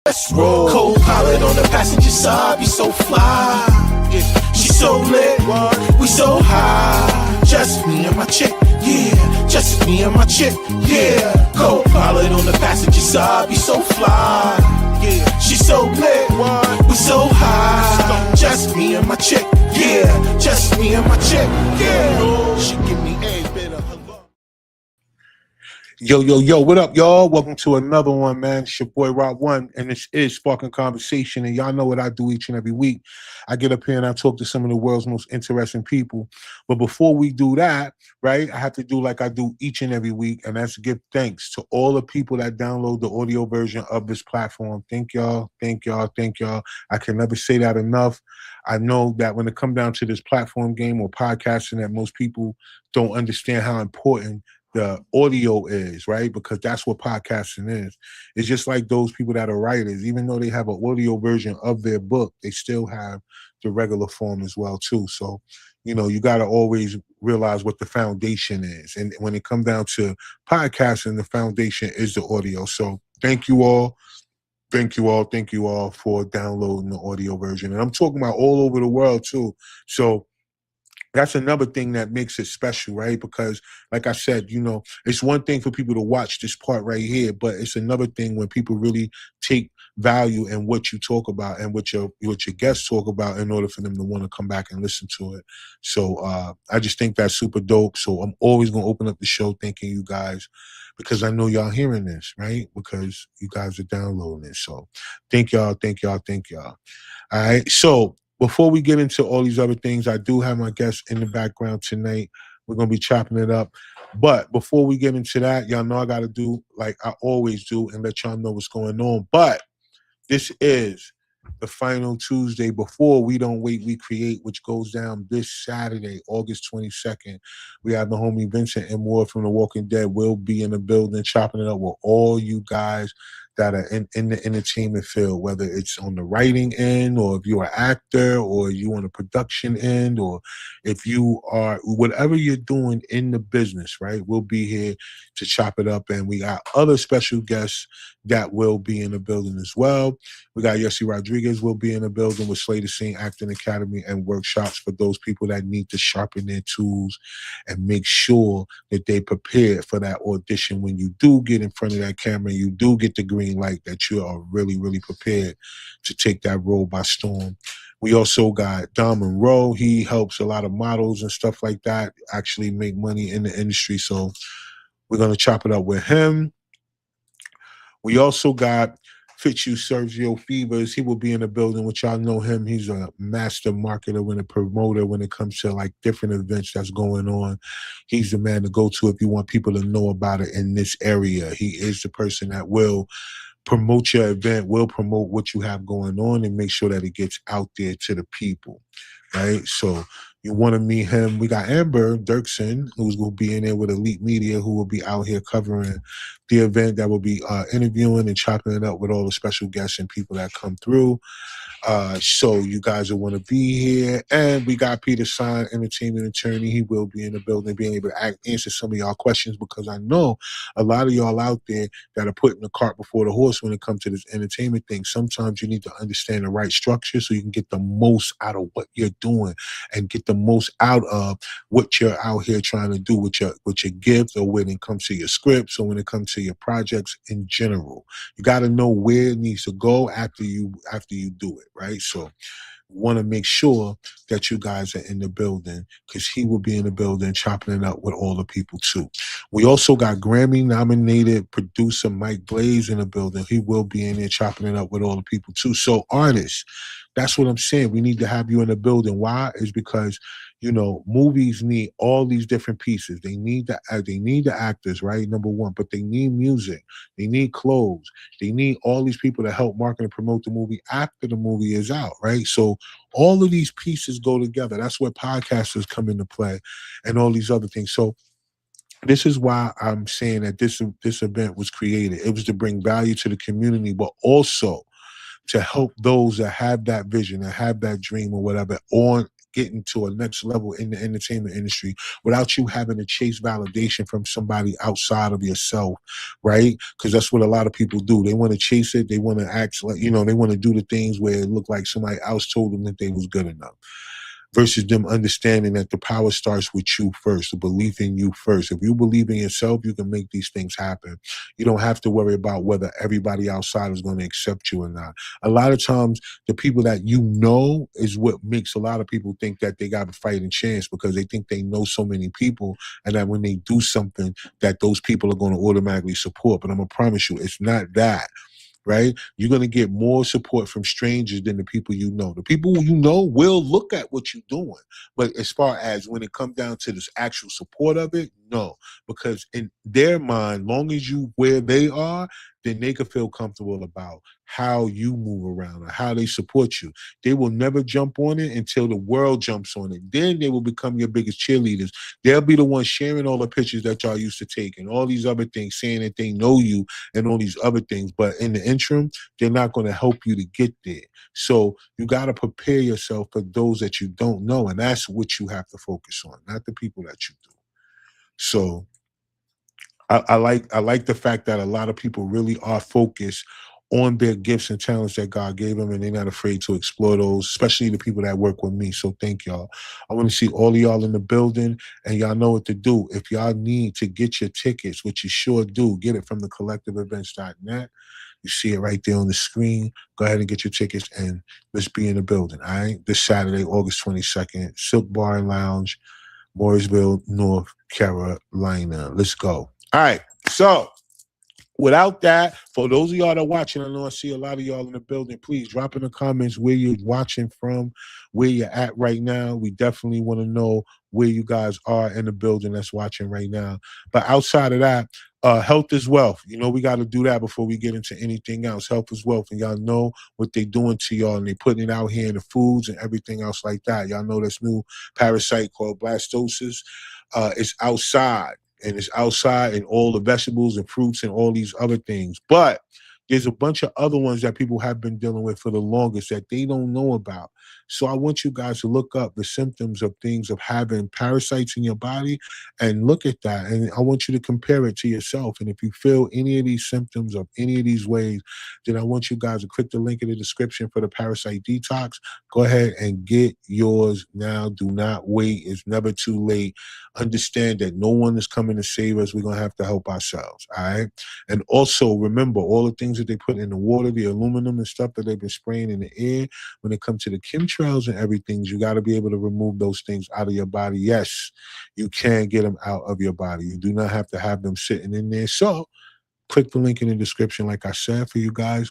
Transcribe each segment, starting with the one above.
Let's roll. Co-pilot on the passenger side, be so fly. Yeah. She so lit, we so high. Just me and my chick, yeah. Just me and my chick, yeah. Co-pilot on the passenger side, be so fly. Yeah. She so lit, we so high. Just me and my chick, yeah. Just me and my chick, yeah. She give me a bit of her love. Yo, what up, y'all? Welcome to another one, man. It's your boy, Rob One, and this is Sparking Conversation, and y'all know what I do each and every week. I get up here and I talk to some of the world's most interesting people, but before we do that, right, I have to do like I do each and every week, and that's give thanks to all the people that download the audio version of this platform. Thank y'all. I can never say that enough. I know that when it comes down to this platform game or podcasting, that most people don't understand how important the audio is, right? Because that's what podcasting is. It's just like those people that are writers, even though they have an audio version of their book, they still have the regular form as well too. So, you know, you got to always realize what the foundation is. And when it comes down to podcasting, the foundation is the audio. So thank you all. Thank you all for downloading the audio version. And I'm talking about all over the world too. So that's another thing that makes it special, right? Because, like I said, you know, it's one thing for people to watch this part right here, but it's another thing when people really take value in what you talk about and what your guests talk about in order for them to want to come back and listen to it. So I just think that's super dope. So I'm always going to open up the show thanking you guys because I know y'all hearing this, right? Because you guys are downloading it. So thank y'all. All right. So before we get into all these other things, I do have my guests in the background tonight. We're going to be chopping it up. But before we get into that, y'all know I got to do like I always do and let y'all know what's going on. But this is the final Tuesday before We Don't Wait, We Create, which goes down this Saturday, August 22nd. We have the homie Vincent and Moore from The Walking Dead will be in the building chopping it up with all you guys that are in the entertainment field, whether it's on the writing end or if you're an actor or you on the production end or if you are, whatever you're doing in the business, right? We'll be here to chop it up. And we got other special guests that will be in the building as well. We got Yessie Rodriguez will be in the building with Slater Scene Acting Academy and workshops for those people that need to sharpen their tools and make sure that they prepare for that audition. When you do get in front of that camera, you do get the green light, that you are really, really prepared to take that role by storm. We also got Don Monroe. He helps a lot of models and stuff like that actually make money in the industry. So we're going to chop it up with him. We also got Fitzhugh Sergio Fevers. He will be in the building, which y'all know him. He's a master marketer and a promoter when it comes to like different events that's going on. He's the man to go to if you want people to know about it in this area. He is the person that will promote your event, will promote what you have going on and make sure that it gets out there to the people, right? So you want to meet him. We got Amber Dirksen, who's going to be in there with Elite Media, who will be out here covering the event, that will be interviewing and chopping it up with all the special guests and people that come through. So you guys will want to be here. And we got Peter Sign, entertainment attorney. He will be in the building, being able to answer some of y'all questions, because I know a lot of y'all out there that are putting the cart before the horse when it comes to this entertainment thing. Sometimes you need to understand the right structure so you can get the most out of what you're doing and get the most out of what you're out here trying to do with your gift, or when it comes to your scripts, or when it comes to your projects in general. You got to know where it needs to go after you do it, right? So want to make sure that you guys are in the building, because he will be in the building chopping it up with all the people too. We also got Grammy-nominated producer Mike Blaze in the building. He will be in there chopping it up with all the people too. So artists, that's what I'm saying. We need to have you in the building. Why? Is because, you know, movies need all these different pieces. They need the actors, right? Number one, but they need music. They need clothes. They need all these people to help market and promote the movie after the movie is out, right? So all of these pieces go together. That's where podcasters come into play and all these other things. So this is why I'm saying that this event was created. It was to bring value to the community, but also to help those that have that vision and have that dream or whatever on getting to a next level in the entertainment industry without you having to chase validation from somebody outside of yourself, right? Because that's what a lot of people do. They want to chase it. They want to act like, they want to do the things where it looked like somebody else told them that they was good enough, versus them understanding that the power starts with you first, the belief in you first. If you believe in yourself, you can make these things happen. You don't have to worry about whether everybody outside is going to accept you or not. A lot of times, the people that is what makes a lot of people think that they got a fighting chance, because they think they know so many people, and that when they do something, that those people are going to automatically support. But I'm going to promise you, it's not that. Right? You're going to get more support from strangers than the people you know. The people you know will look at what you're doing. But as far as when it comes down to this actual support of it, no. Because in their mind, long as you where they are, then they can feel comfortable about how you move around or how they support you. They will never jump on it until the world jumps on it. Then they will become your biggest cheerleaders. They'll be the ones sharing all the pictures that y'all used to take and all these other things, saying that they know you and all these other things. But in the interim, they're not going to help you to get there. So you got to prepare yourself for those that you don't know. And that's what you have to focus on, not the people that you do. So I like the fact that a lot of people really are focused on their gifts and talents that God gave them, and they're not afraid to explore those, especially the people that work with me. So thank y'all. I want to see all of y'all in the building, and y'all know what to do. If y'all need to get your tickets, which you sure do, get it from thecollectiveevents.net. You see it right there on the screen. Go ahead and get your tickets, and let's be in the building, all right? This Saturday, August 22nd, Silk Bar and Lounge, Mooresville, North Carolina. Let's go. All right, so without that, for those of y'all that are watching, I know I see a lot of y'all in the building. Please drop in the comments where you're watching from, where you're at right now. We definitely want to know where you guys are in the building that's watching right now. But outside of that, health is wealth. We got to do that before we get into anything else. Health is wealth, and y'all know what they're doing to y'all, and they're putting it out here in the foods and everything else like that. Y'all know this new parasite called blastosis. It's outside. And it's outside in all the vegetables and fruits and all these other things. But there's a bunch of other ones that people have been dealing with for the longest that they don't know about. So I want you guys to look up the symptoms of things of having parasites in your body and look at that. And I want you to compare it to yourself. And if you feel any of these symptoms of any of these ways, then I want you guys to click the link in the description for the parasite detox. Go ahead and get yours now. Do not wait. It's never too late. Understand that no one is coming to save us. We're going to have to help ourselves. All right. And also remember all the things that they put in the water, the aluminum and stuff that they've been spraying in the air. When it comes to the chemtrails and everything, you got to be able to remove those things out of your body. Yes, you can get them out of your body. You do not have to have them sitting in there. So click the link in the description, like I said, for you guys.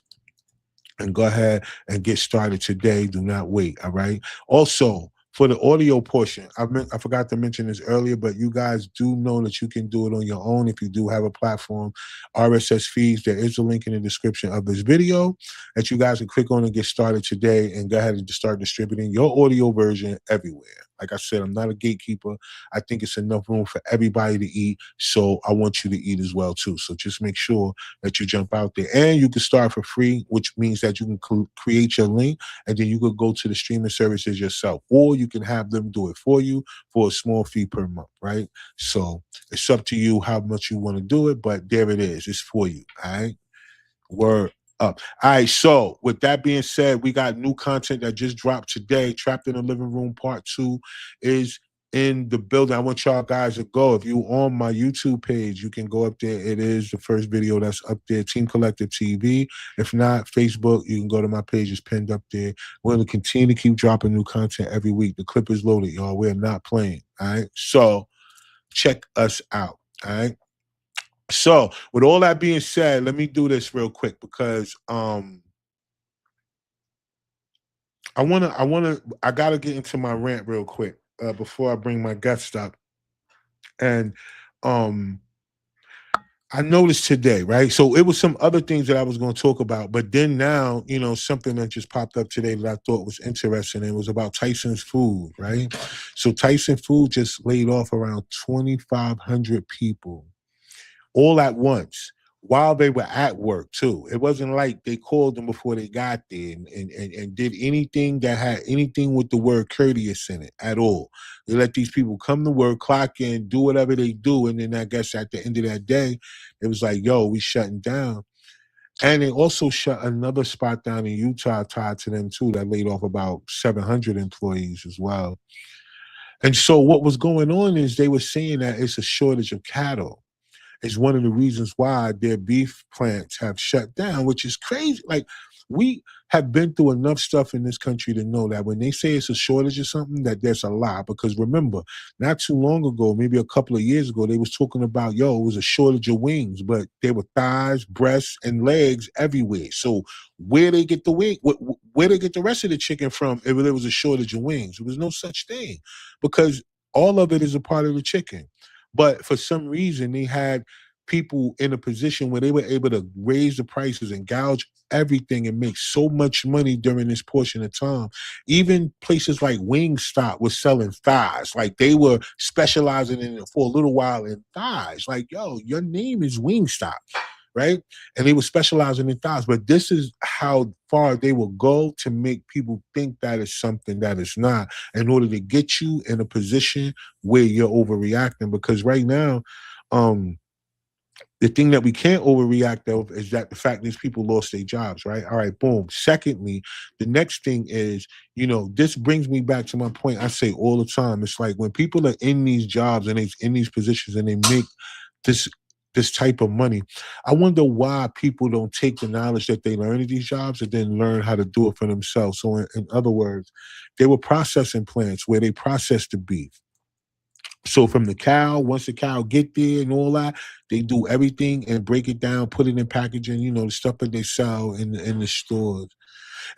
And go ahead and get started today. Do not wait. All right. Also, for the audio portion, I forgot to mention this earlier, but you guys do know that you can do it on your own if you do have a platform. RSS feeds, there is a link in the description of this video that you guys can click on and get started today and go ahead and start distributing your audio version everywhere. Like I said, I'm not a gatekeeper. I think it's enough room for everybody to eat, so I want you to eat as well, too. So just make sure that you jump out there. And you can start for free, which means that you can create your link, and then you could go to the streaming services yourself. Or you can have them do it for you for a small fee per month, right? So it's up to you how much you want to do it, but there it is. It's for you, all right? Word up. All right, so with that being said, we got new content that just dropped today. Trapped in the Living Room Part 2 is in the building. I want y'all guys to go. If you on my YouTube page, you can go up there. It is the first video that's up there, Team Collective TV. If not, Facebook, you can go to my page. It's pinned up there. We're going to continue to keep dropping new content every week. The clip is loaded, y'all. We're not playing, all right? So check us out, all right? So, with all that being said, let me do this real quick because I gotta get into my rant real quick before I bring my guest up. And I noticed today, right? So it was some other things that I was going to talk about, but then now, something that just popped up today that I thought was interesting. It was about Tyson's Food, right? So Tyson Food just laid off around 2,500 people all at once, while they were at work too. It wasn't like they called them before they got there and did anything that had anything with the word courteous in it at all. They let these people come to work, clock in, do whatever they do, and then I guess at the end of that day, it was like, yo, we shutting down. And they also shut another spot down in Utah tied to them too that laid off about 700 employees as well. And so what was going on is they were saying that it's a shortage of cattle is one of the reasons why their beef plants have shut down, which is crazy. Like we have been through enough stuff in this country to know that when they say it's a shortage of something, that there's a lie. Because remember, not too long ago, maybe a couple of years ago, they was talking about, yo, it was a shortage of wings, but there were thighs, breasts, and legs everywhere. So where they get the wing, where they get the rest of the chicken from if there was a shortage of wings? There was no such thing because all of it is a part of the chicken. But for some reason, they had people in a position where they were able to raise the prices and gouge everything and make so much money during this portion of time. Even places like Wingstop was selling thighs. Like they were specializing in it for a little while in thighs. Like, yo, your name is Wingstop, right? And they were specializing in thighs. But this is how far they will go to make people think that is something that is not, in order to get you in a position where you're overreacting. Because right now, the thing that we can't overreact of is that the fact is people lost their jobs, right? All right, boom. Secondly, the next thing is, this brings me back to my point I say all the time. It's like when people are in these jobs and they're in these positions and they make this this type of money, I wonder why people don't take the knowledge that they learn in these jobs and then learn how to do it for themselves. So in other words, they were processing plants where they process the beef. So from the cow, once the cow get there and all that, they do everything and break it down, put it in packaging, the stuff that they sell in the stores.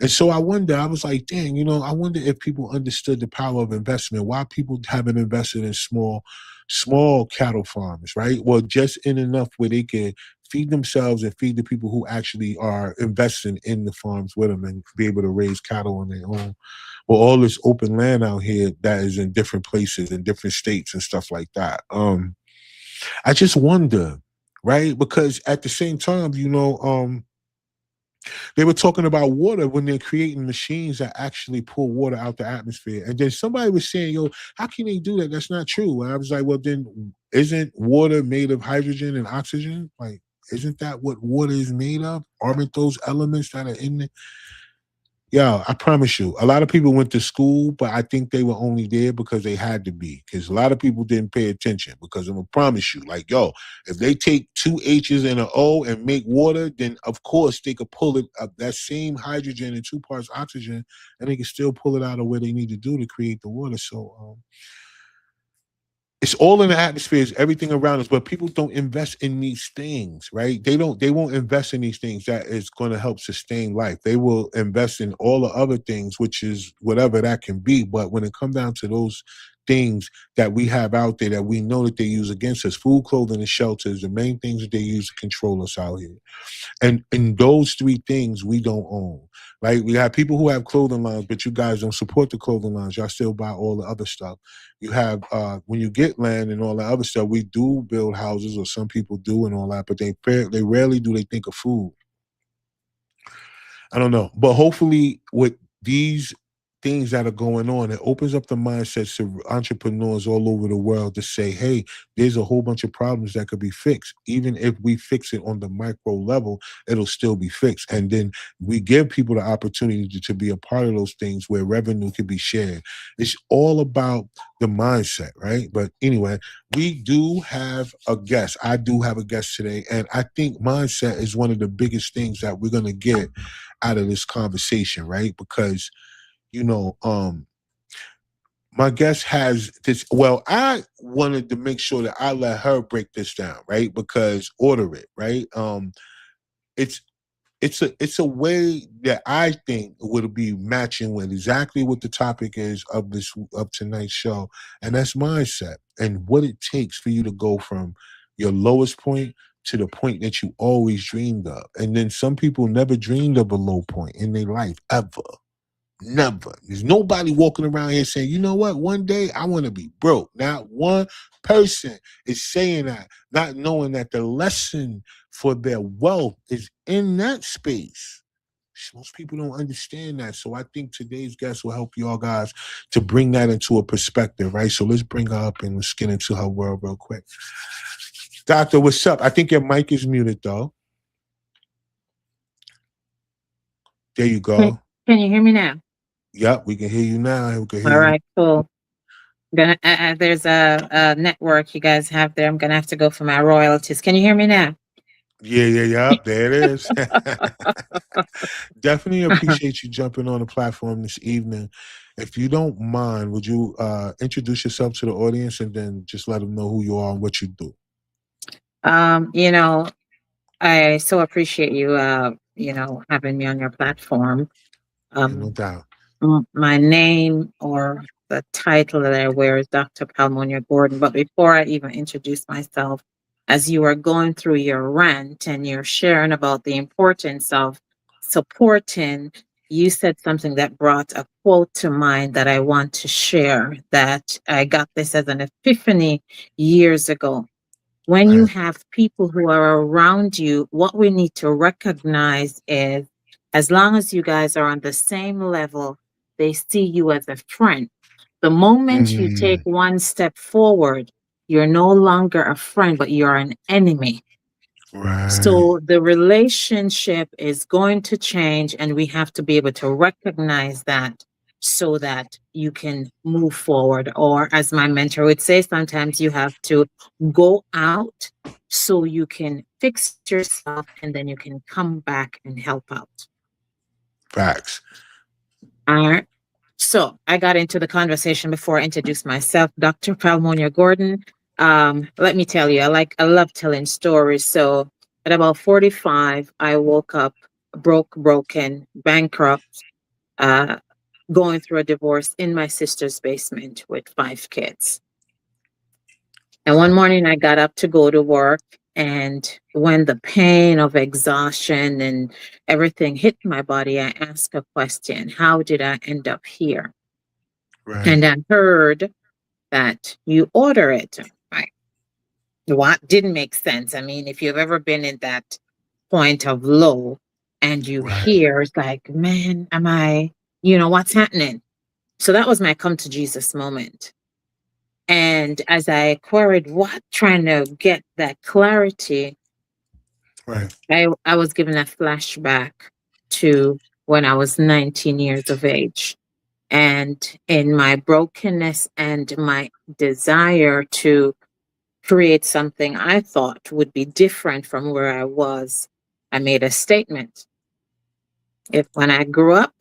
And so I was like, dang, I wonder if people understood the power of investment, why people haven't invested in small cattle farms, right? Well, just in enough where they can feed themselves and feed the people who actually are investing in the farms with them and be able to raise cattle on their own. Well, all this open land out here that is in different places in different states and stuff like that. I just wonder, right? Because at the same time, they were talking about water when they're creating machines that actually pull water out the atmosphere. And then somebody was saying, yo, how can they do that? That's not true. And I was like, well, then isn't water made of hydrogen and oxygen? Like, isn't that what water is made of? Aren't those elements that are in it? Yeah, I promise you. A lot of people went to school, but I think they were only there because they had to be. Because a lot of people didn't pay attention. Because I'm gonna promise you, like, yo, if they take two H's and an O and make water, then of course they could pull it up that same hydrogen and two parts oxygen, and they can still pull it out of where they need to do to create the water. So it's all in the atmosphere, it's everything around us, but people don't invest in these things, right? They won't invest in these things that is going to help sustain life. They will invest in all the other things, which is whatever that can be. But when it comes down to those things that we have out there that we know that they use against us, food, clothing, and shelter is the main things that they use to control us out here. And those three things we don't own. Right? We have people who have clothing lines, but you guys don't support the clothing lines. Y'all still buy all the other stuff. You have when you get land and all that other stuff, we do build houses, or some people do and all that, but they rarely do they think of food. I don't know. But hopefully with these things that are going on, it opens up the mindsets of entrepreneurs all over the world to say, hey, there's a whole bunch of problems that could be fixed. Even if we fix it on the micro level, it'll still be fixed. And then we give people the opportunity to be a part of those things where revenue can be shared. It's all about the mindset, right? But anyway, we do have a guest. I do have a guest today. And I think mindset is one of the biggest things that we're going to get out of this conversation, right? Because you know, my guest has this. Well, I wanted to make sure that I let her break this down, right? Because order it, right? It's it's a way that I think would be matching with exactly what the topic is of tonight's show, and that's mindset and what it takes for you to go from your lowest point to the point that you always dreamed of. And then some people never dreamed of a low point in their life ever. Never. There's nobody walking around here saying, you know what, one day I want to be broke. Not one person is saying that, not knowing that the lesson for their wealth is in that space. Most people don't understand that. So I think today's guest will help y'all guys to bring that into a perspective, right? So let's bring her up and let's get into her world real quick. Doctor, what's up? I think your mic is muted, though. There you go. Can you hear me now? Yep, we can hear you now. We can hear All right, cool. There's a network you guys have there. I'm gonna have to go for my royalties. Can you hear me now? Yeah. There it is. Definitely appreciate you jumping on the platform this evening. If you don't mind, would you introduce yourself to the audience and then just let them know who you are and what you do? You know, I so appreciate you, having me on your platform. No doubt. My name or the title that I wear is Dr. Palmonia Gordon. But before I even introduce myself, as you are going through your rant and you're sharing about the importance of supporting, you said something that brought a quote to mind that I want to share, that I got this as an epiphany years ago. When you have people who are around you, what we need to recognize is, as long as you guys are on the same level, they see you as a friend. The moment you take one step forward, you're no longer a friend, but you're an enemy. Right. So the relationship is going to change, and we have to be able to recognize that so that you can move forward. Or, as my mentor would say, sometimes you have to go out so you can fix yourself, and then you can come back and help out. Facts. All right. So I got into the conversation before I introduced myself, Dr. Palmonia Gordon. Let me tell you, I love telling stories. So at about 45, I woke up broken, bankrupt, going through a divorce in my sister's basement with 5 kids. And one morning I got up to go to work, and when the pain of exhaustion and everything hit my body, I asked a question: how did I end up here? Right. And I heard that you order it. What didn't make sense. I mean, if you've ever been in that point of low and you hear, it's like, man, what's happening? So that was my come to Jesus moment. And as I queried what, trying to get that clarity, I was given a flashback to when I was 19 years of age. And in my brokenness and my desire to create something I thought would be different from where I was, I made a statement. When I grew up,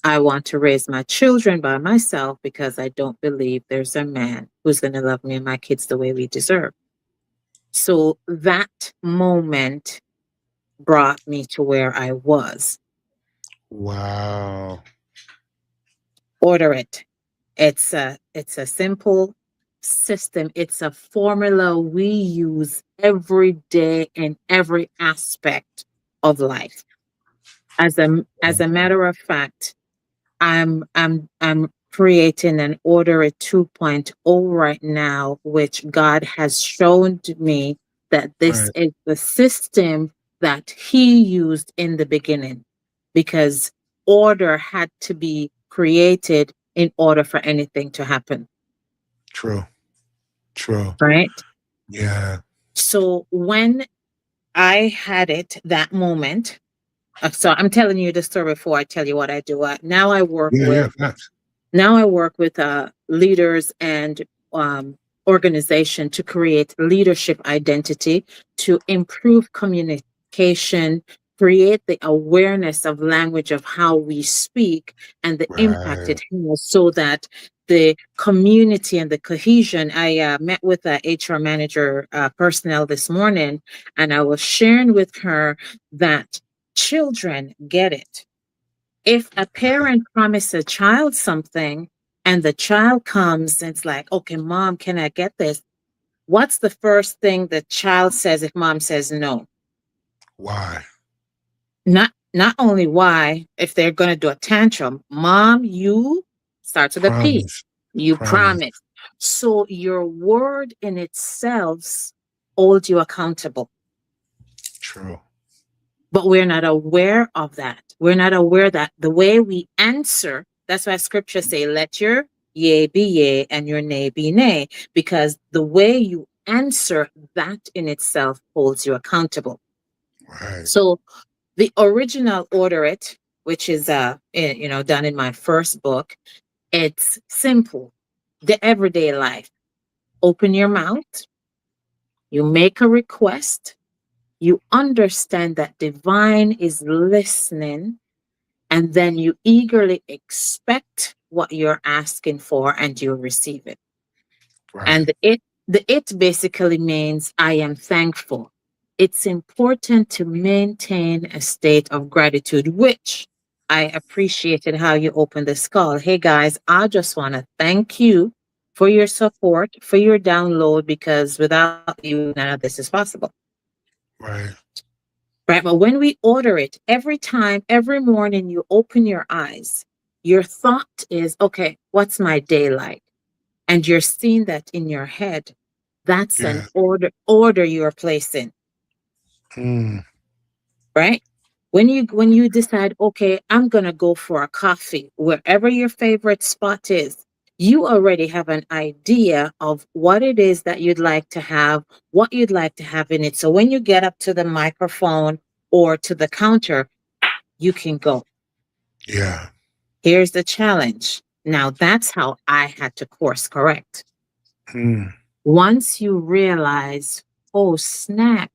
I want to raise my children by myself because I don't believe there's a man who's going to love me and my kids the way we deserve. So that moment brought me to where I was. Wow. Order it. It's a simple system. It's a formula we use every day in every aspect of life. As a matter of fact, I'm creating an Order It 2.0 right now, which God has shown to me that this is the system that He used in the beginning, because order had to be created in order for anything to happen. True. Right? Yeah. So when I had it, that moment, so I'm telling you the story before I tell you what I do. Now I work with leaders and organization to create leadership identity, to improve communication, create the awareness of language of how we speak and the impact it has, so that the community and the cohesion. I met with a HR manager personnel this morning, and I was sharing with her that children get it. If a parent promises a child something and the child comes and it's like, okay, mom, can I get this? What's the first thing the child says if mom says no? Why? Not Not only why, if they're going to do a tantrum, mom, you starts with a P. Promise. You Promise. promise. So your word in itself holds you accountable. True. But we're not aware of that. We're not aware that the way we answer, that's why scripture say, let your yea be yea and your nay be nay, because the way you answer, that in itself holds you accountable. Right. So the original order it, which is done in my first book, it's simple. The everyday life. Open your mouth, you make a request, you understand that divine is listening, and then you eagerly expect what you're asking for and you receive it. Right. And the it basically means I am thankful. It's important to maintain a state of gratitude, which I appreciated how you opened this call. Hey guys, I just want to thank you for your support, for your download, because without you, none of this is possible. Right. Right. But when we order it, every time, every morning you open your eyes, your thought is, okay, what's my day like? And you're seeing that in your head. That's an Yeah. order you're placing, Mm. right? When you decide, okay, I'm gonna go for a coffee, wherever your favorite spot is, you already have an idea of what it is that you'd like to have, what you'd like to have in it. So when you get up to the microphone or to the counter, you can go. Yeah. Here's the challenge. Now that's how I had to course correct. Mm. Once you realize, oh snap,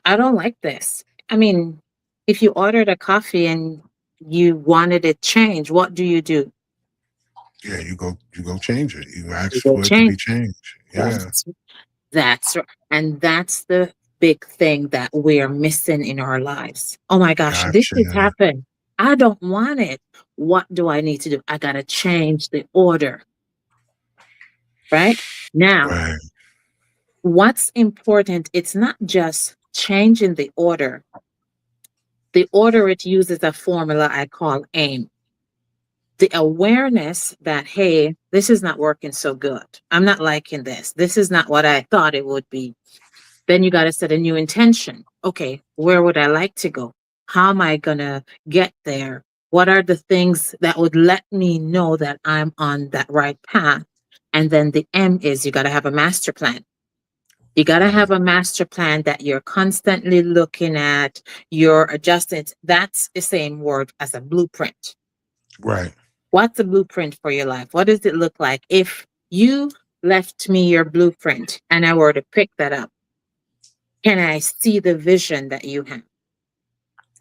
I don't like this. I mean, if you ordered a coffee and you wanted it changed, what do you do? Yeah. You go change it. You ask You go for it to change. be changed. Yeah. That's and that's the big thing that we're missing in our lives. Oh my gosh, this has Gotcha. happened. I don't want it. What do I need to do? I gotta change the order, right? Now, Right. what's important, it's not just changing the order. The order, it uses a formula I call AIM. The awareness that, hey, this is not working so good. I'm not liking this. This is not what I thought it would be. Then you got to set a new intention. Okay, where would I like to go? How am I going to get there? What are the things that would let me know that I'm on that right path? And then the M is you got to have a master plan. You got to Right. have a master plan that you're constantly looking at, you're adjusting. That's the same word as a blueprint. Right. What's the blueprint for your life? What does it look like? If you left me your blueprint and I were to pick that up, can I see the vision that you have?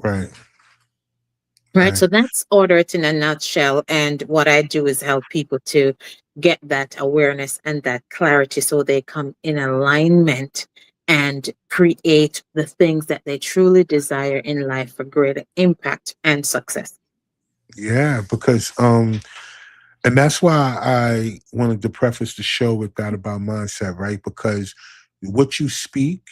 Right. Right. Right. So that's order it in a nutshell. And what I do is help people to get that awareness and that clarity so they come in alignment and create the things that they truly desire in life for greater impact and success. Yeah. Because and that's why I wanted to preface the show with that about mindset, right? Because what you speak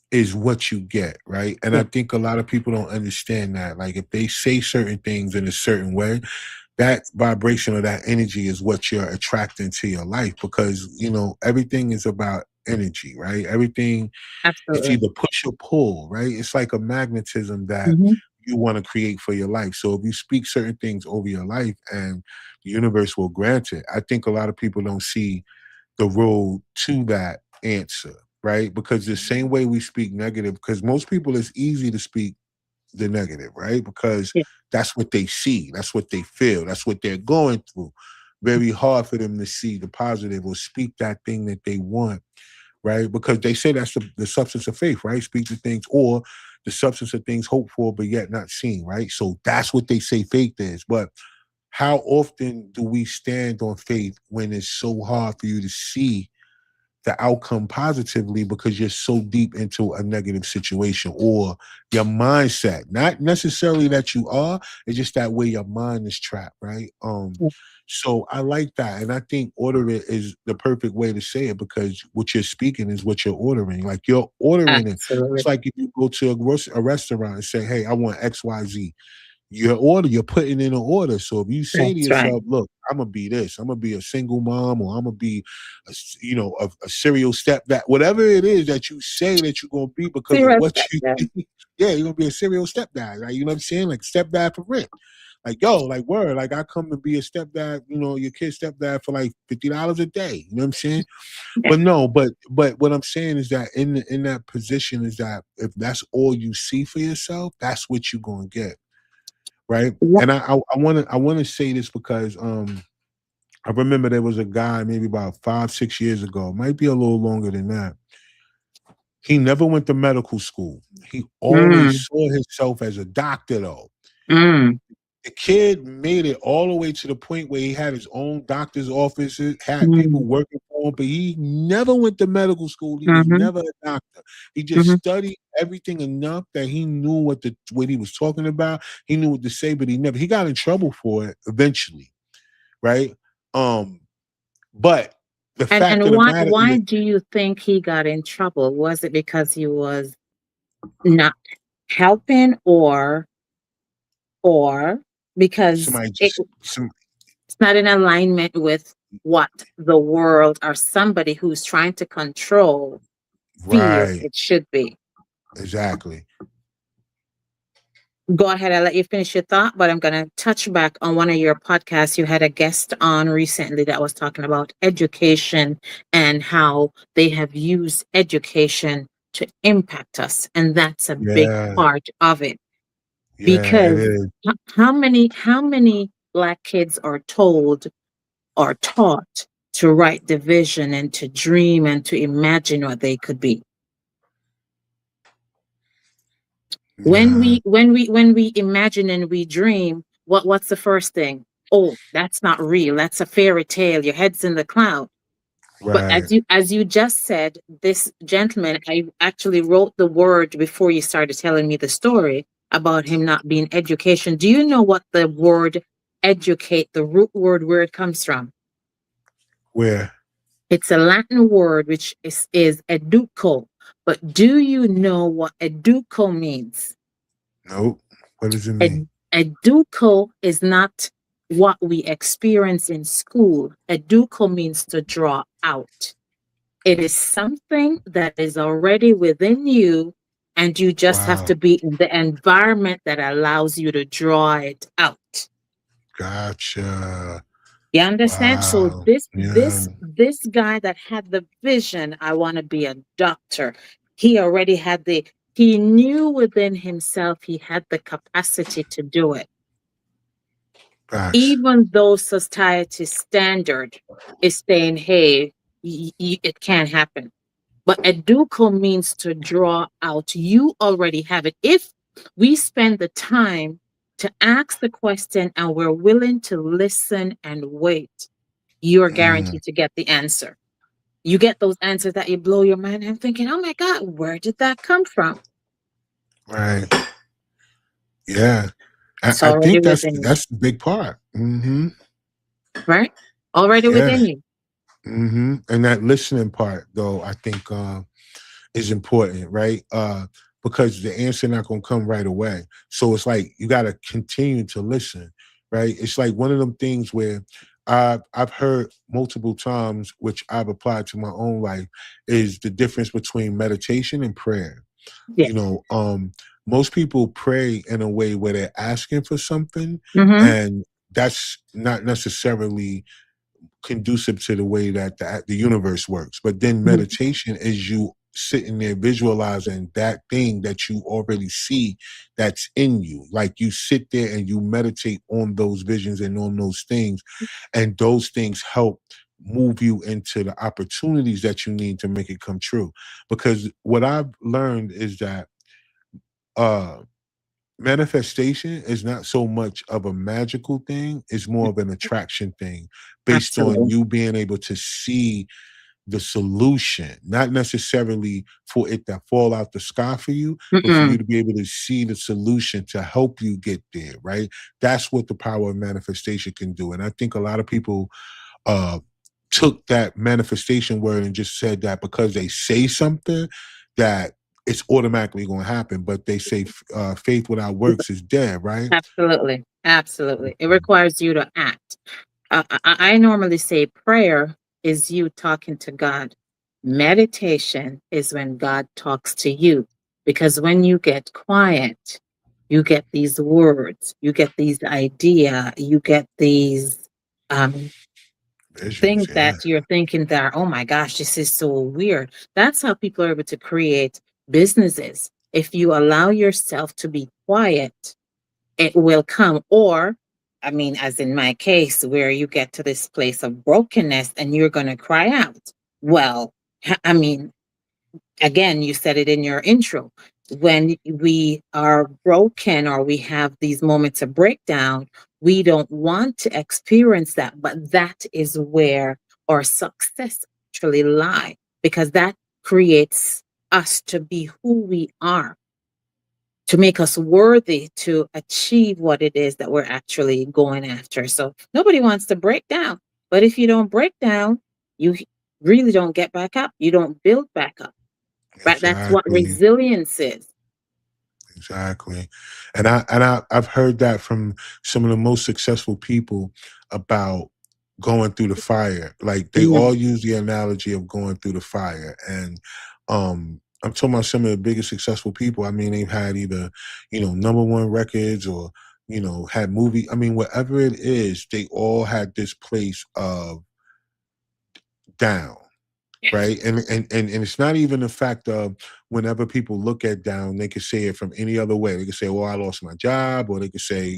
is what you get, right? And I Yeah, think a lot of people don't understand that. Like if they say certain things in a certain way, that vibration or that energy is what you're attracting to your life because, everything is about energy, right? Everything, it's absolutely. either push or pull, right? It's like a magnetism that Hmm. you want to create for your life. So if you speak certain things over your life and the universe will grant it, I think a lot of people don't see the road to that answer, right? Because the same way we speak negative, because most people it's easy to speak the negative, right? Because Yeah. that's what they see, that's what they feel, that's what they're going through. Very hard for them to see the positive or speak that thing that they want, right? Because they say that's the substance of faith, right? Speak the things or the substance of things hoped for but yet not seen, right? So that's what they say faith is. But how often do we stand on faith when it's so hard for you to see the outcome positively because you're so deep into a negative situation or your mindset. Not necessarily that you are, it's just that way your mind is trapped, right? So I like that. And I think order it is the perfect way to say it because what you're speaking is what you're ordering. Like you're ordering it. Absolutely. It's like if you go to a restaurant and say, hey, I want XYZ. You're putting in an order. So if you say to That's right. yourself, look, I'm gonna be this, I'm gonna be a single mom, or I'm gonna be a serial stepdad, whatever it is that you say that you're gonna be because of Serious what step you there. yeah, you're gonna be a serial stepdad, right? You know what I'm saying? Like stepdad for rent. Like, yo, like word, like I come to be a stepdad, your kid's stepdad for like $50 a day. You know what I'm saying? Yeah. But no, but what I'm saying is that in that position is that if that's all you see for yourself, that's what you're gonna get. Right. Yeah. And I want to say this because I remember there was a guy maybe about 5-6 years ago, might be a little longer than that. He never went to medical school. He always Mm, saw himself as a doctor though. mm, The kid made it all the way to the point where he had his own doctor's office, had people mm, working for him, but he never went to medical school. He was mm-hmm, never a doctor. He just mm-hmm. studied everything enough that he knew what he was talking about. He knew what to say, but he got in trouble for it eventually, right? Um, but the fact And of the matter why is, do you think he got in trouble? Was it because he was not helping, or because somebody just some it's not in alignment with what the world or somebody who's trying to control feels right, it should be? exactly. Go ahead, I'll let you finish your thought, but I'm going to touch back on one of your podcasts. You had a guest on recently that was talking about education and how they have used education to impact us. And that's a big Yeah, part of it. yeah, it Because is. how many Black kids are told or taught to write the vision and to dream and to imagine what they could be? when Yeah, we when we when we imagine and we dream, what's the first thing? Oh, that's not real, that's a fairy tale, your head's in the cloud. But right. as you just said, this gentleman, I actually wrote the word before you started telling me the story about him not being education. Do you know what the word educate, the root word, where it comes from? Where? It's a Latin word which is educo. But do you know what educo means? Nope. What does it mean? Ed- Educo is not what we experience in school. Educo means to draw out. It is something that is already within you, and you just have Wow. to be in the environment that allows you to draw it out. Gotcha. You understand? So Wow. this Yeah. this this guy that had the vision, I want to be a doctor. He already had he knew within himself he had the capacity to do it, Facts. even though society standard is saying, hey, it can't happen. But educo means to draw out. You already have it. If we spend the time to ask the question and we're willing to listen and wait, you're Mm, guaranteed to get the answer. You get those answers that you blow your mind. I'm thinking, oh my God, where did that come from? right. Yeah. I, It's I already think that's within you, that's the big part. Mm-hmm. right? Already Yeah. within you. Mm-hmm. And that listening part, though, I think is important, right? Because the answer not gonna come right away. So it's like you gotta continue to listen, right? It's like one of them things where I've heard multiple times, which I've applied to my own life, is the difference between meditation and prayer. Yeah. You know, most people pray in a way where they're asking for something, Mm-hmm. and that's not necessarily conducive to the way that the universe works. But then meditation is you sitting there visualizing that thing that you already see that's in you. Like you sit there and you meditate on those visions and on those things, and those things help move you into the opportunities that you need to make it come true. Because what I've learned is that uh manifestation is not so much of a magical thing, it's more of an attraction thing based on Absolutely. you being able to see the solution, not necessarily for it to fall out the sky for you, but for you Mm-mm. to be able to see the solution to help you get there, right? That's what the power of manifestation can do. And I think a lot of people uh took that manifestation word and just said that because they say something that it's automatically going to happen, but they say faith without works is dead, right? Absolutely. Absolutely. It requires you to act. I normally say prayer is you talking to God. Meditation is when God talks to you. Because when you get quiet, you get these words, you get these idea, you get these um, Visions, things yeah. that you're thinking that, oh my gosh, this is so weird. That's how people are able to create businesses. If you allow yourself to be quiet, it will come. Or, I mean, as in my case, where you get to this place of brokenness and you're going to cry out. Well, I mean, again, you said it in your intro. When we are broken or we have these moments of breakdown, we don't want to experience that. But that is where our success actually lie, because that creates us to be who we are, to make us worthy to achieve what it is that we're actually going after. So nobody wants to break down. But if you don't break down, you really don't get back up. You don't build back up. Right? That's what Exactly. resilience is. Exactly. I've heard that from some of the most successful people about going through the fire. Like they all Mhm. use the analogy of going through the fire. And I'm talking about some of the biggest successful people. I mean, they've had either, number one records or, had movie. I mean, whatever it is, they all had this place of down, right? And it's not even the fact of whenever people look at down, they could say it from any other way. They could say, "Well, I lost my job," or they could say,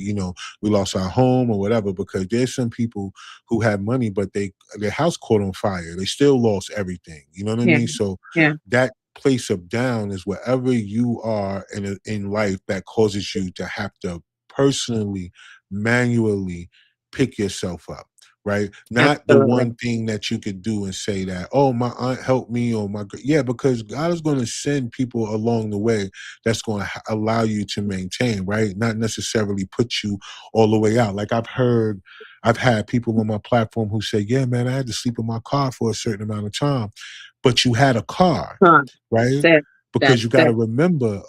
"We lost our home," or whatever. Because there's some people who had money, but their house caught on fire. They still lost everything. You know what I Yeah. mean? So Yeah. that place of down is wherever you are in life that causes you to have to personally, manually pick yourself up, right? Not the Absolutely. one thing that you could do and say that, oh, my aunt helped me, or yeah, because God is going to send people along the way that's going to allow you to maintain, right? Not necessarily put you all the way out. Like I've had people on my platform who say, yeah, man, I had to sleep in my car for a certain amount of time, but you had a car, Huh. right? That's it. Because That's you got to it. remember,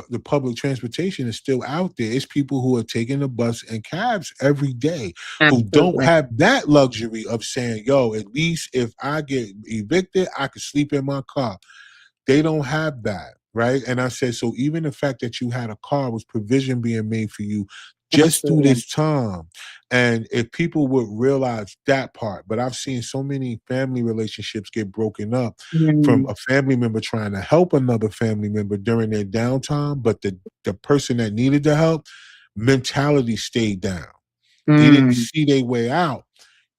the public transportation is still out there. It's people who are taking the bus and cabs every day who don't Absolutely. have that luxury of saying, yo, at least if I get evicted, I could sleep in my car. They don't have that, right? And I said, so even the fact that you had a car was provision being made for you just through Absolutely. this time. And if people would realize that part, but I've seen so many family relationships get broken up from Mm. a family member trying to help another family member during their downtime, but the person that needed the help mentality stayed down. They didn't Mm. see their way out.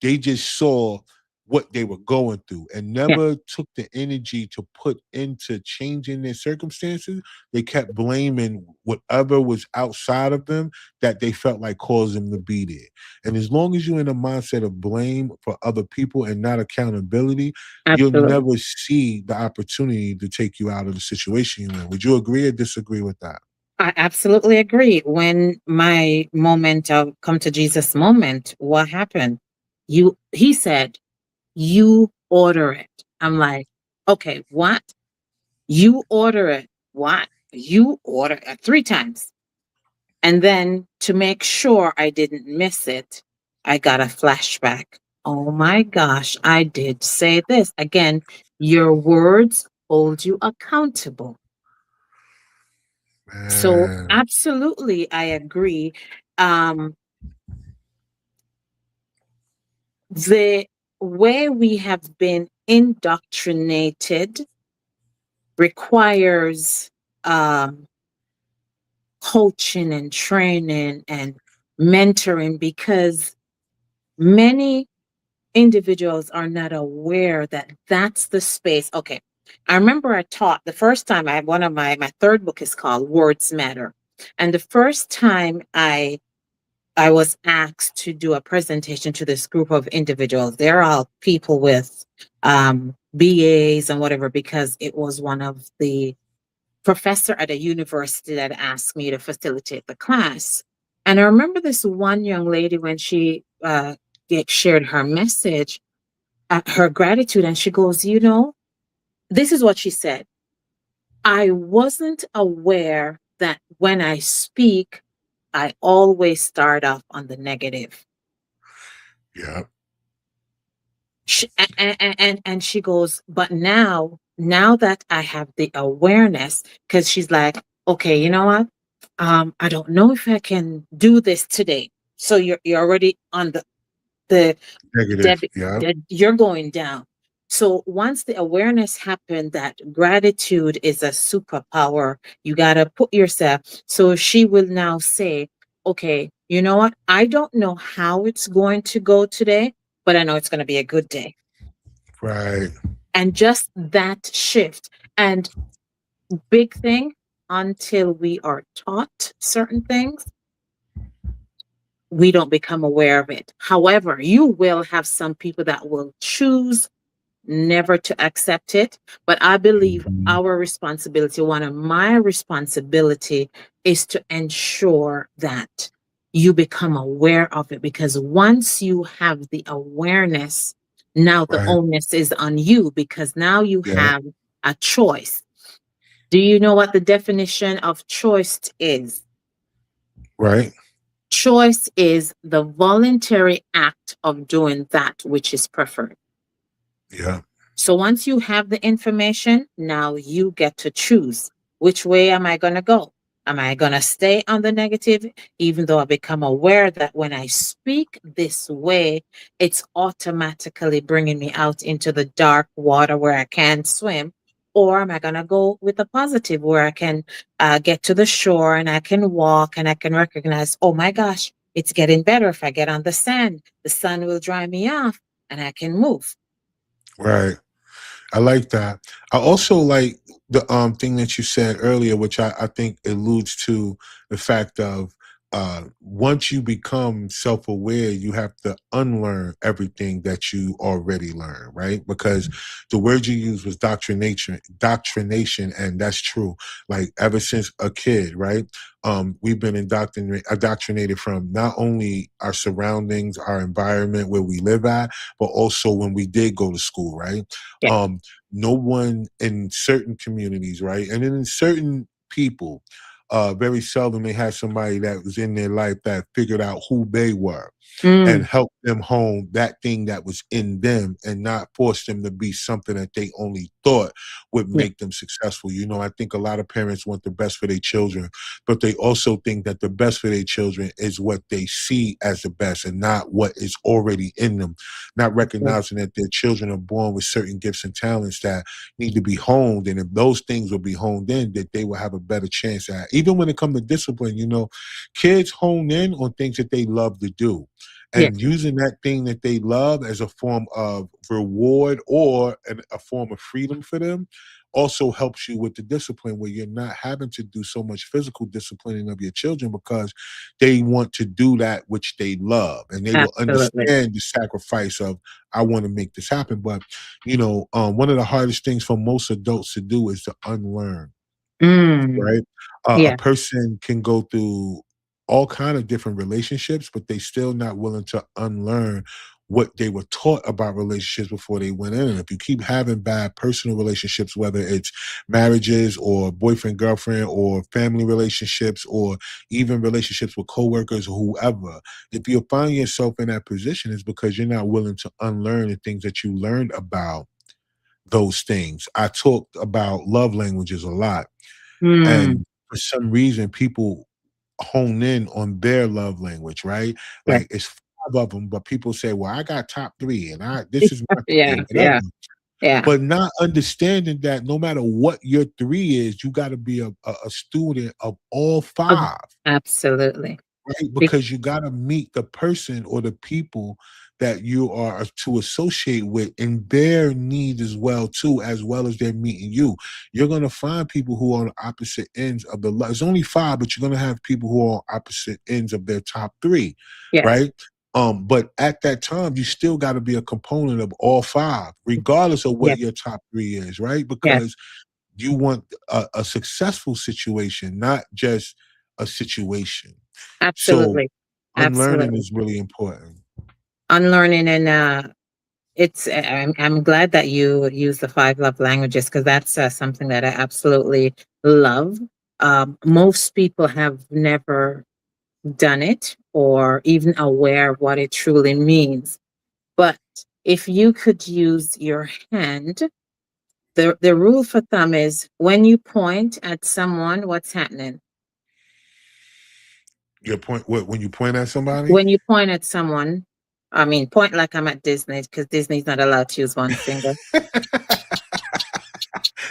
They just saw what they were going through and Yeah. never took the energy to put into changing their circumstances. They kept blaming whatever was outside of them that they felt like caused them to be there. And as long as you're in a mindset of blame for other people and not accountability, you'll Absolutely. never see the opportunity to take you out of the situation you're in. Would you agree or disagree with that? I absolutely agree. When my moment of come to Jesus moment, what happened? He said, you order it. I'm like, okay, what? You order it. What? You order it 3 times. And then to make sure I didn't miss it, I got a flashback. Oh my gosh, I did say this. Again, your words hold you accountable. So Man, absolutely, I agree. Um, the way we have been indoctrinated requires um, coaching and training and mentoring, because many individuals are not aware that that's the space. Okay. I remember I taught the first time I one of my third book is called Words Matter. And the first time I I was asked to do a presentation to this group of individuals. They're all people with BAs and whatever, because it was one of the professor at a university that asked me to facilitate the class. And I remember this one young lady when she shared her message, her gratitude, and she goes, you know, this is what she said. I wasn't aware that when I speak, I always start off on the negative. Yeah. And she goes, but now that I have the awareness, because she's like, okay, you know what? I don't know if I can do this today. So you're already on the Negative. debit, Yeah. you're going down. So once the awareness happened that gratitude is a superpower, you got to put yourself. So she will now say, okay, you know what? I don't know how it's going to go today, but I know it's going to be a good day. Right. And just that shift. And big thing, until we are taught certain things, we don't become aware of it. However, you will have some people that will choose never to accept it. But I believe Mhm. our responsibility, one of my responsibility, is to ensure that you become aware of it, because once you have the awareness, now the Right. onus is on you, because now you Yeah. have a choice. Do you know what the definition of choice is? Right. Choice is the voluntary act of doing that which is preferred. Yeah. So once you have the information, now you get to choose, which way am I going to go? Am I going to stay on the negative, even though I become aware that when I speak this way, it's automatically bringing me out into the dark water where I can't swim? Or am I going to go with the positive where I can get to the shore and I can walk and I can recognize, oh my gosh, it's getting better if I get on the sand. The sun will dry me off and I can move. Right. I like that. I also like the thing that you said earlier, which I think alludes to the fact of once you become self-aware, you have to unlearn everything that you already learned, right? Because the word you used was doctrination, and that's true. Like ever since a kid, right? We've been indoctrinated from not only our surroundings, our environment where we live at, but also when we did go to school, right? Yeah. No one in certain communities, right? And then in certain people, very seldom they had somebody that was in their life that figured out who they were and Mm, help them hone that thing that was in them and not force them to be something that they only thought would yeah, make them successful. You know, I think a lot of parents want the best for their children, but they also think that the best for their children is what they see as the best and not what is already in them, not yeah, recognizing that their children are born with certain gifts and talents that need to be honed. And if those things will be honed in, that they will have a better chance at. Even when it comes to discipline, you know, kids hone in on things that they love to do yeah, and using that thing that they love as a form of reward or a form of freedom for them also helps you with the discipline where you're not having to do so much physical disciplining of your children because they want to do that which they love and they will absolutely. understand the sacrifice of I want to make this happen. But you know, one of the hardest things for most adults to do is to unlearn, Mm, right? A yeah, person can go through all kind of different relationships, but they still not willing to unlearn what they were taught about relationships before they went in. And if you keep having bad personal relationships, whether it's marriages or boyfriend, girlfriend, or family relationships, or even relationships with coworkers or whoever, if you find yourself in that position, it's because you're not willing to unlearn the things that you learned about those things. I talked about love languages a lot. mm, And for some reason, people hone in on their love language, right? yeah, Like it's five of them, but people say, "Well, I got top three, and I this is my three, yeah, or whatever." yeah, yeah, But not understanding that no matter what your three is, you got to be a student of all of, five. absolutely. right? Be- Because you got to meet the person or the people that you are to associate with in their needs as well as they're meeting you. You're going to find people who are on opposite ends of the it's only five, but you're going to have people who are on opposite ends of their top three, yes, right? But at that time, you still got to be a component of all five, regardless of what yes, your top three is, right? yes, Because you want a successful situation, not just a situation. So absolutely, unlearning absolutely. is really important. Unlearning and I'm glad that you use the five love languages because that's something that I absolutely love. Most people have never done it or even aware of what it truly means. But if you could use your hand, the rule for thumb is when you point at someone, what's happening? Your point, what, when you point at somebody? When you point at someone, I mean, point like I'm at Disney because Disney's not allowed to use one finger.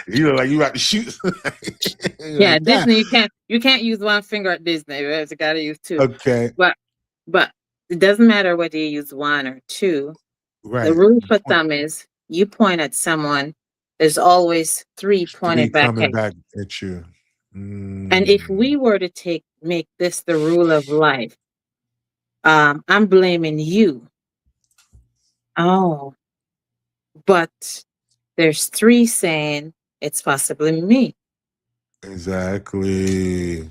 You look like you about to shoot Yeah, like that. Disney, you can't use one finger at Disney. You got to use two. Okay, But but it doesn't matter whether you use one or two. The right. rule The for point, thumb is you point at someone, there's always three three pointed back coming at back you. at you. And if Mm, we were to make this the rule of life, I'm blaming you. Oh, but there's three saying it's possibly me. exactly.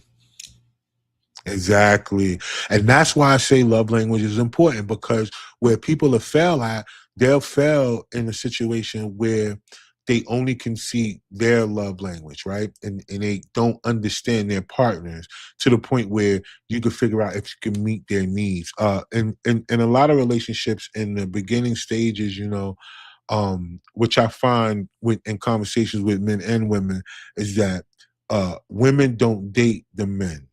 Exactly. And that's why I say love language is important because where people have failed at, they'll fail in a situation where they only can see their love language, right? And they don't understand their partners to the point where you can figure out if you can meet their needs. In a lot of relationships in the beginning stages, which I find with in conversations with men and women, is that women don't date the men,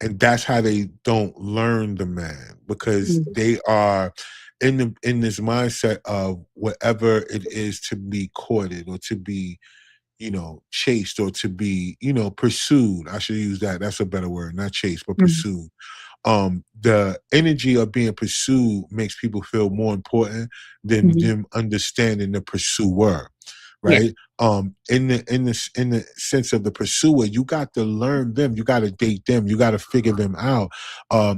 and that's how they don't learn the man because Mhm. they are in this mindset of whatever it is to be courted or to be chased or to be pursued. I should use that. That's a better word, not chased but Mhm. pursued. The energy of being pursued makes people feel more important than Mhm. them understanding the pursuer, Yeah. right? In the sense of the pursuer, you got to learn them, you got to date them, you got to figure them out.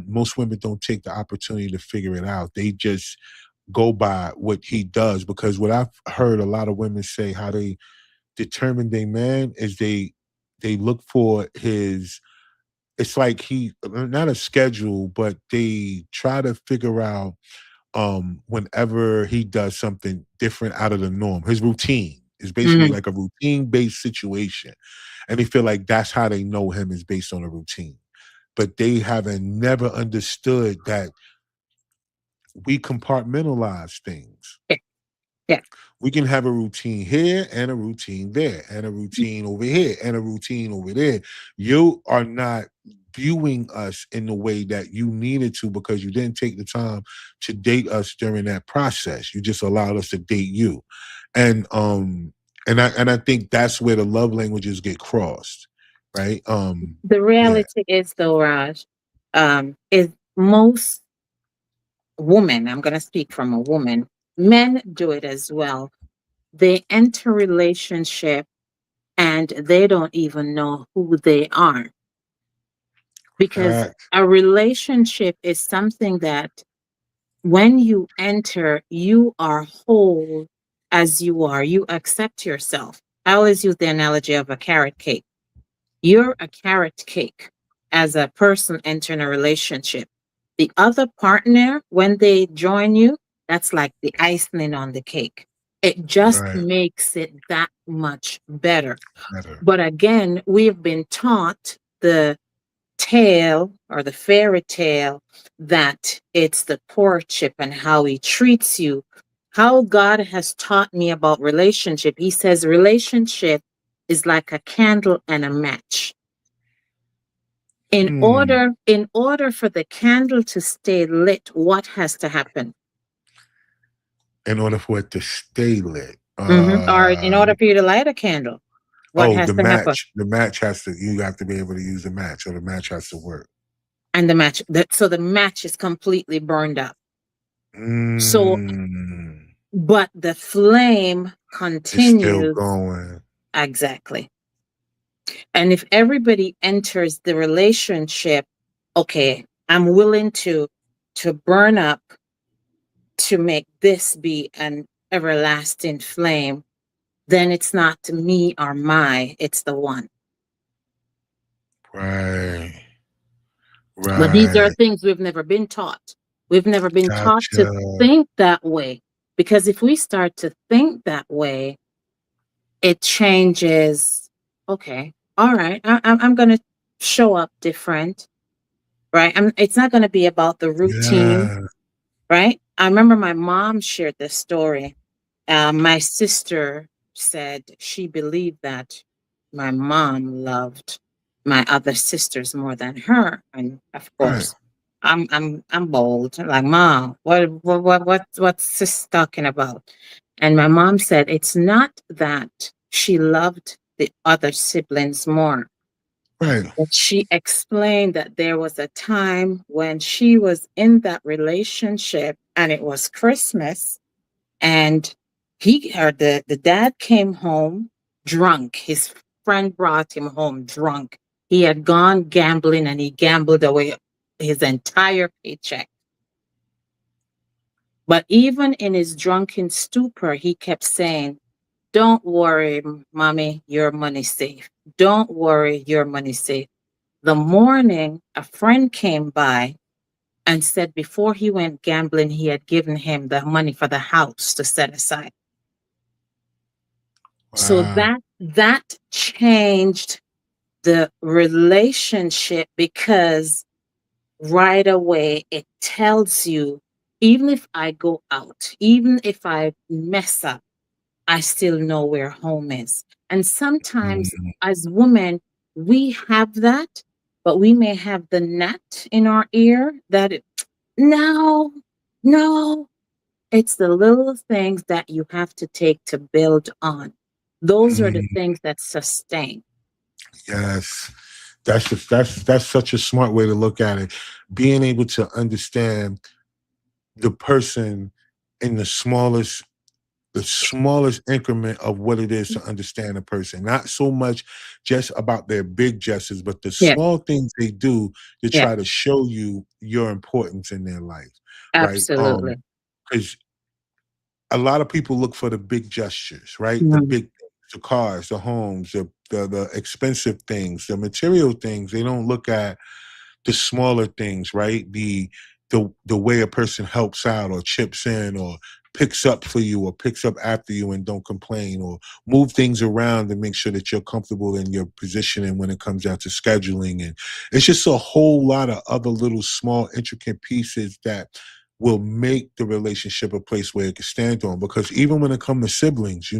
Most women don't take the opportunity to figure it out. They just go by what he does, because what I've heard a lot of women say how they determine their man is they look for his, it's like he not a schedule, but they try to figure out whenever he does something different out of the norm. His routine is basically Mhm. like a routine based situation. And they feel like that's how they know him, is based on a routine. But they haven't never understood that we compartmentalize things. Yeah. Yeah. We can have a routine here and a routine there and a routine over here and a routine over there. You are not viewing us in the way that you needed to because you didn't take the time to date us during that process. You just allowed us to date you. And I think that's where the love languages get crossed. Right? The Yeah. reality is, though, Raj, is most women, I'm going to speak from a woman, men do it as well. They enter relationship and they don't even know who they are because Fact. a relationship is something that when you enter, you are whole as you are. You accept yourself. I always use the analogy of a carrot cake. You're a carrot cake as a person entering a relationship. The other partner, when they join you, that's like the icing on the cake. It just Right. makes it that much better. Better. But again, we've been taught the tale or the fairy tale that it's the courtship and how he treats you. How God has taught me about relationship. He says relationship is like a candle and a match. Hmm. In order for the candle to stay lit, what has to happen? In order for it to stay lit. Or in order for you to light a candle, what Oh, has the to happen? match. The match has to. You have to be able to use the match, or the match has to work. and so the match is completely burned up. So, Mm. but the flame It's still continues. going. Exactly. And if everybody enters the relationship, okay, I'm willing to burn up to make this be an everlasting flame, then it's not me or my, it's the one. Right. But these are Right. things we've never been taught. We've never been taught to Gotcha. think that way. Because if we start to think that way, it changes. Okay, all right, I'm going to show up different, right? It's not going to be about the routine, Yeah. right? I remember my mom shared this story. My sister said she believed that my mom loved my other sisters more than her, and of Right. course, I'm bold. Like, Mom, what's sis talking about? And my mom said it's not that she loved the other siblings more. Right. But she explained that there was a time when she was in that relationship and it was Christmas, and the dad came home drunk. His friend brought him home drunk. He had gone gambling and he gambled away his entire paycheck. But even in his drunken stupor, he kept saying, "Don't worry, mommy, your money's safe. Don't worry, your money's safe." The morning, a friend came by and said before he went gambling, he had given him the money for the house to set aside. So Wow. that changed the relationship, because right away it tells you, even if I go out, even if I mess up, I still know where home is. And sometimes Mm. as women, we have that, but we may have the net in our ear that no, no, it's the little things that you have to take to build on. Those are the Mm. things that sustain. Yes. That's such a smart way to look at it. Being able to understand the person in the smallest increment of what it is to understand a person. Not so much just about their big gestures, but the Yeah, small things they do to yeah, try to show you your importance in their life, right? absolutely. Because a lot of people look for the big gestures, right? The Mhm. big things, the cars, the homes, the expensive things, the material things. They don't look at the smaller things, right? The way a person helps out or chips in or picks up for you or picks up after you and don't complain or move things around to make sure that you're comfortable in your positioning when it comes out to scheduling. And it's just a whole lot of other little small intricate pieces that will make the relationship a place where it can stand on. Because even when it comes to siblings,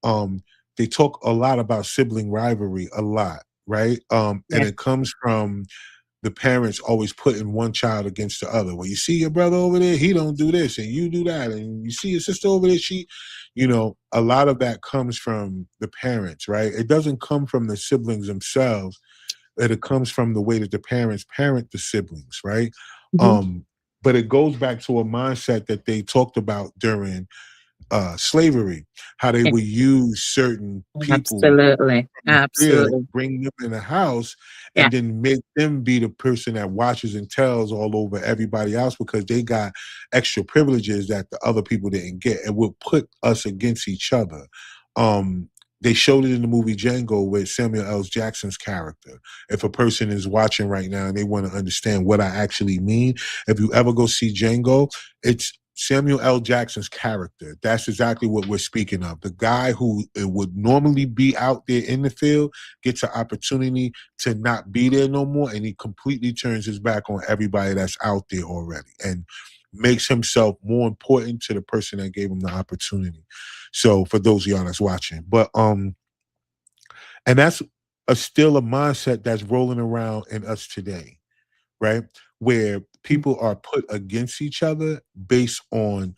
um, they talk a lot about sibling rivalry a lot, right? And Yeah, it comes from the parents always putting one child against the other. Well, you see your brother over there, he don't do this, and you do that, and you see your sister over there, a lot of that comes from the parents, right? It doesn't come from the siblings themselves. It comes from the way that the parents parent the siblings, right? mhm, Um, but it goes back to a mindset that they talked about during slavery, how they yeah, would use certain people absolutely, the field, absolutely. bring them in the house, Yeah, and then make them be the person that watches and tells all over everybody else because they got extra privileges that the other people didn't get, and will put us against each other. Um, they showed it in the movie Django with Samuel L. Jackson's character. If a person is watching right now and they want to understand what I actually mean, if you ever go see Django, it's Samuel L. Jackson's character. That's exactly what we're speaking of. The guy who would normally be out there in the field gets an opportunity to not be there no more, and he completely turns his back on everybody that's out there already and makes himself more important to the person that gave him the opportunity. So for those of y'all that's watching, and that's still a mindset that's rolling around in us today, right? Where people are put against each other based on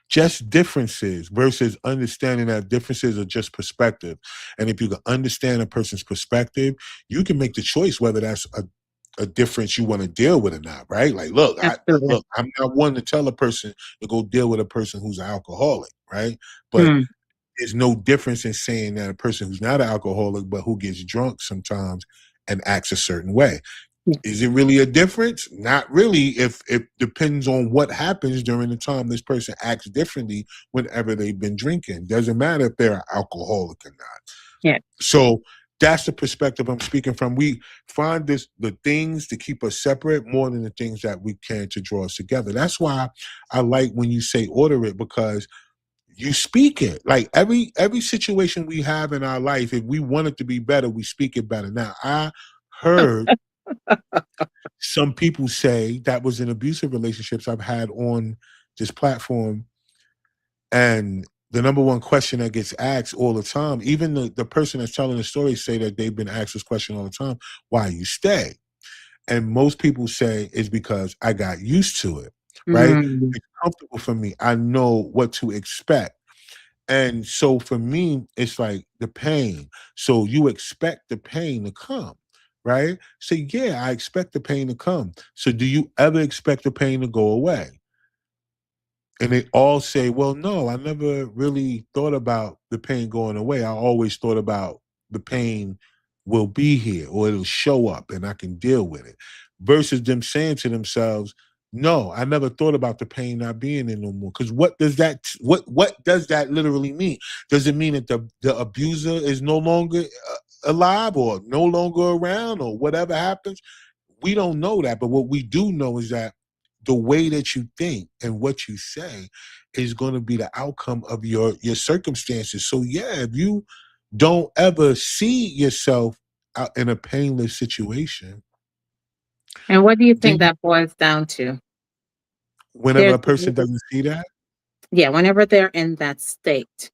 just differences versus understanding that differences are just perspective. And if you can understand a person's perspective, you can make the choice whether that's a difference you want to deal with or not, right? Like, look, Absolutely. I'm not one to tell a person to go deal with a person who's an alcoholic, right? But Mm. there's no difference in saying that a person who's not an alcoholic but who gets drunk sometimes and acts a certain way. Yeah. Is it really a difference? Not really. If it depends on what happens during the time this person acts differently whenever they've been drinking. Doesn't matter if they're an alcoholic or not. Yeah. So that's the perspective I'm speaking from. We find the things to keep us separate more than the things that we can to draw us together. That's why I like when you say order it, because you speak it. Like every situation we have in our life, if we want it to be better, we speak it better. Now, I heard some people say that was in abusive relationships I've had on this platform, and the number one question that gets asked all the time, even the person that's telling the story say that they've been asked this question all the time: why you stay? And most people say it's because I got used to it, right? Mm. It's comfortable for me. I know what to expect. And so for me, it's like the pain. So you expect the pain to come, right? So yeah, I expect the pain to come. So do you ever expect the pain to go away? And they all say, well, no, I never really thought about the pain going away. I always thought about the pain will be here or it'll show up and I can deal with it. Versus them saying to themselves, no, I never thought about the pain not being there no more. Because what does that literally mean? Does it mean that the abuser is no longer alive or no longer around or whatever happens? We don't know that, but what we do know is that the way that you think and what you say is going to be the outcome of your circumstances. So yeah, if you don't ever see yourself out in a painless situation, And what do you think then that boils down to? whenever There's, a person doesn't see that, yeah, whenever they're in that state.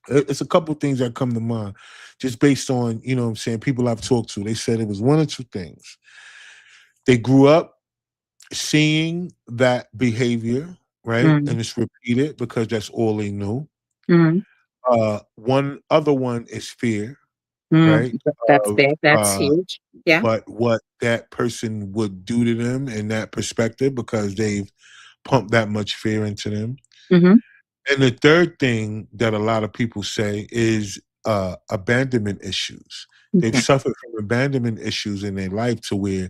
it's a couple things that come to mind just based on, you know what I'm saying, people I've talked to. They said it was one or two things. They grew up seeing that behavior, right? Mm. And it's repeated because that's all they knew. Mm. One other one is fear, Mm. right? That's Of big. That's huge. Yeah. what that person would do to them in that perspective because they've pumped that much fear into them. Mm-hmm. And the third thing that a lot of people say is abandonment issues. They've Okay. suffered from abandonment issues in their life to where,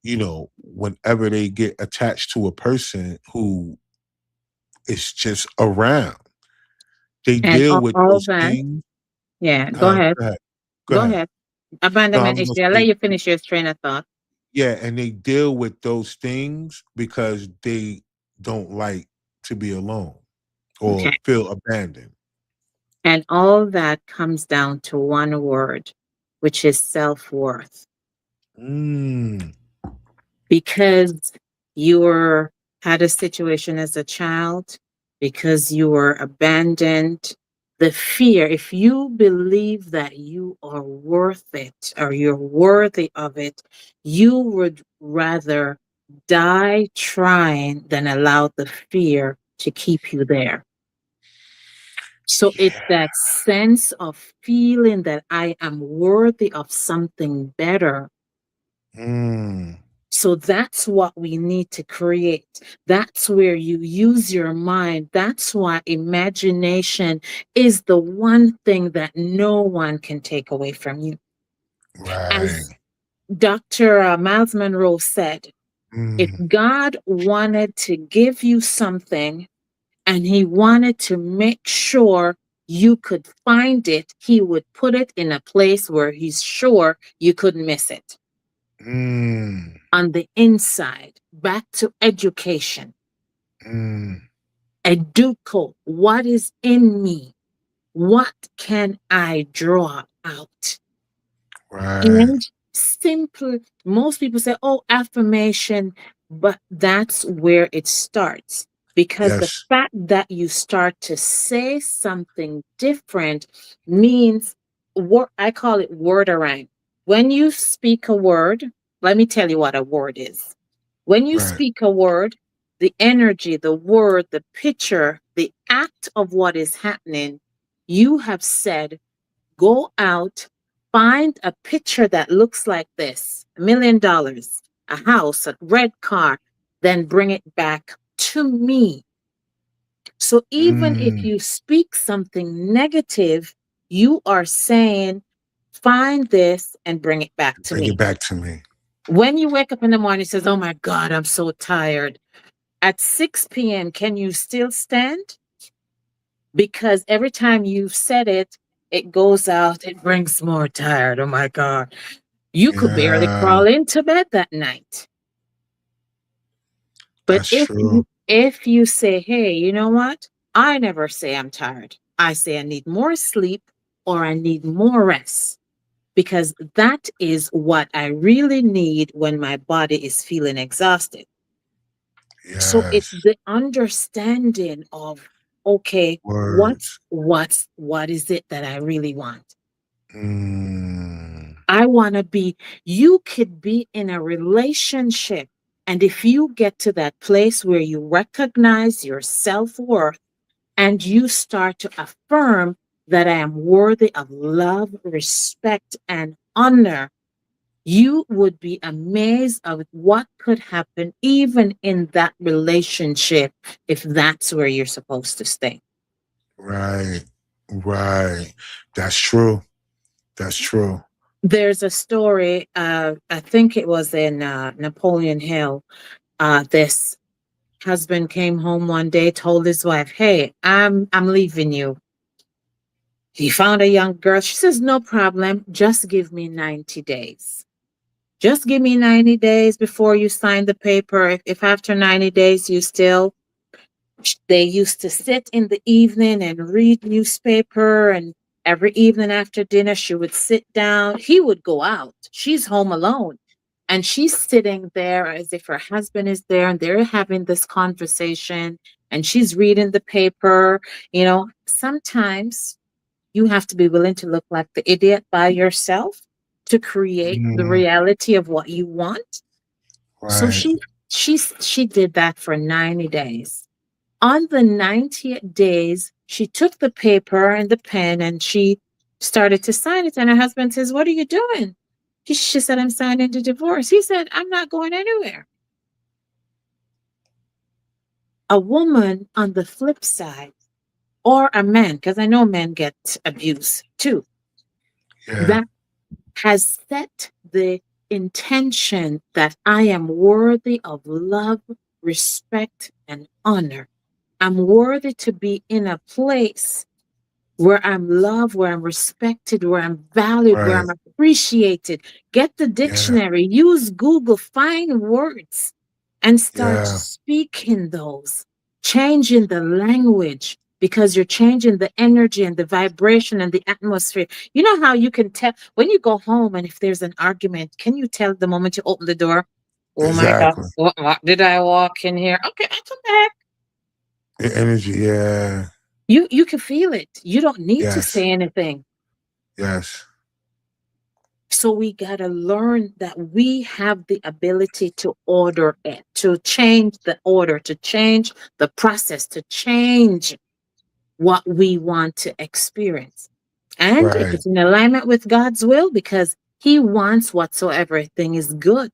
you know, whenever they get attached to a person who is just around, they And deal with all those that. things. Yeah. Go ahead. Go ahead. Go Go ahead. ahead. No, I Abandonment was issue. gonna I'll let say, you finish your train of thought. yeah, and they deal with those things because they don't like to be alone Okay. or feel abandoned. And all that comes down to one word, which is self worth. Mm, Because you were had a situation as a child, because you were abandoned, the fear, if you believe that you are worth it or you're worthy of it, you would rather die trying than allow the fear to keep you there. So it's yeah. that sense of feeling that I am worthy of something better. Mm, So that's what we need to create. That's where you use your mind. That's why imagination is the one thing that no one can take away from you. right. As Dr. Miles Monroe said, if Mm, God wanted to give you something and he wanted to make sure you could find it, he would put it in a place where he's sure you couldn't miss it. mm, On the inside, back to education. mm, Educo, what is in me? What can I draw out? right. And simple, most people say, oh, affirmation, but that's where it starts. Because the Yes. fact that you start to say something different means what I call it wordorang. When you speak a word, let me tell you what a word is. When you Right. speak a word, the energy, the word, the picture, the act of what is happening, you have said, go out, find a picture that looks like this, $1 million, a house, a red car, then bring it back to me. So even if Mm. you speak something negative, you are saying, find this and bring it back to Bring it me. back to me. When you wake up in the morning, it says, oh my God, I'm so tired. At 6 p.m., can you still stand? Because every time you've said it, it goes out, it brings more tired. Oh my God. You could barely Yeah, crawl into bed that night. But that's true. if you say, hey, you know what? I never say I'm tired. I say I need more sleep or I need more rest because that is what I really need when my body is feeling exhausted. So it's Yes. the understanding of, okay, Words. what is it that I really want? Mm. I want to be, you could be in a relationship. And if you get to that place where you recognize your self worth and you start to affirm that I am worthy of love, respect, and honor, you would be amazed of what could happen even in that relationship if that's where you're supposed to stay. Right. Right. That's true. That's true. There's a story, I think it was in Napoleon Hill. This husband came home one day, told his wife, hey, I'm leaving you. He found a young girl. She says, no problem. Just give me 90 days. Just give me 90 days before you sign the paper. If after 90 days you still, they used to sit in the evening and read newspaper, and every evening after dinner she would sit down. He would go out. She's home alone. And she's sitting there as if her husband is there and they're having this conversation and she's reading the paper. Sometimes you have to be willing to look like the idiot by yourself to create the Mm. reality of what you want. So Right. she did that for 90 days. On the 90th days, she took the paper and the pen and she started to sign it. And her husband says, what are you doing? She said, I'm signing the divorce. He said, I'm not going anywhere. A woman on the flip side, or a man, because I know men get abused too, Yeah. that has set the intention that I am worthy of love, respect, and honor. I'm worthy to be in a place where I'm loved, where I'm respected, where I'm valued, where Right. I'm appreciated. Get the Yeah. dictionary, use Google, find words and start Yeah. speaking those, changing the language because you're changing the energy and the vibration and the atmosphere. You know how you can tell when you go home and if there's an argument, can you tell the moment you open the door? Oh my God, Exactly. what did I walk in here? Okay, I come back. The energy. Yeah. You can feel it. You don't need to Yes. say anything. Yes. So we got to learn that we have the ability to order it, to change the order, to change the process, to change what we want to experience. And if Right. it's in alignment with God's will, because He wants whatsoever thing is good,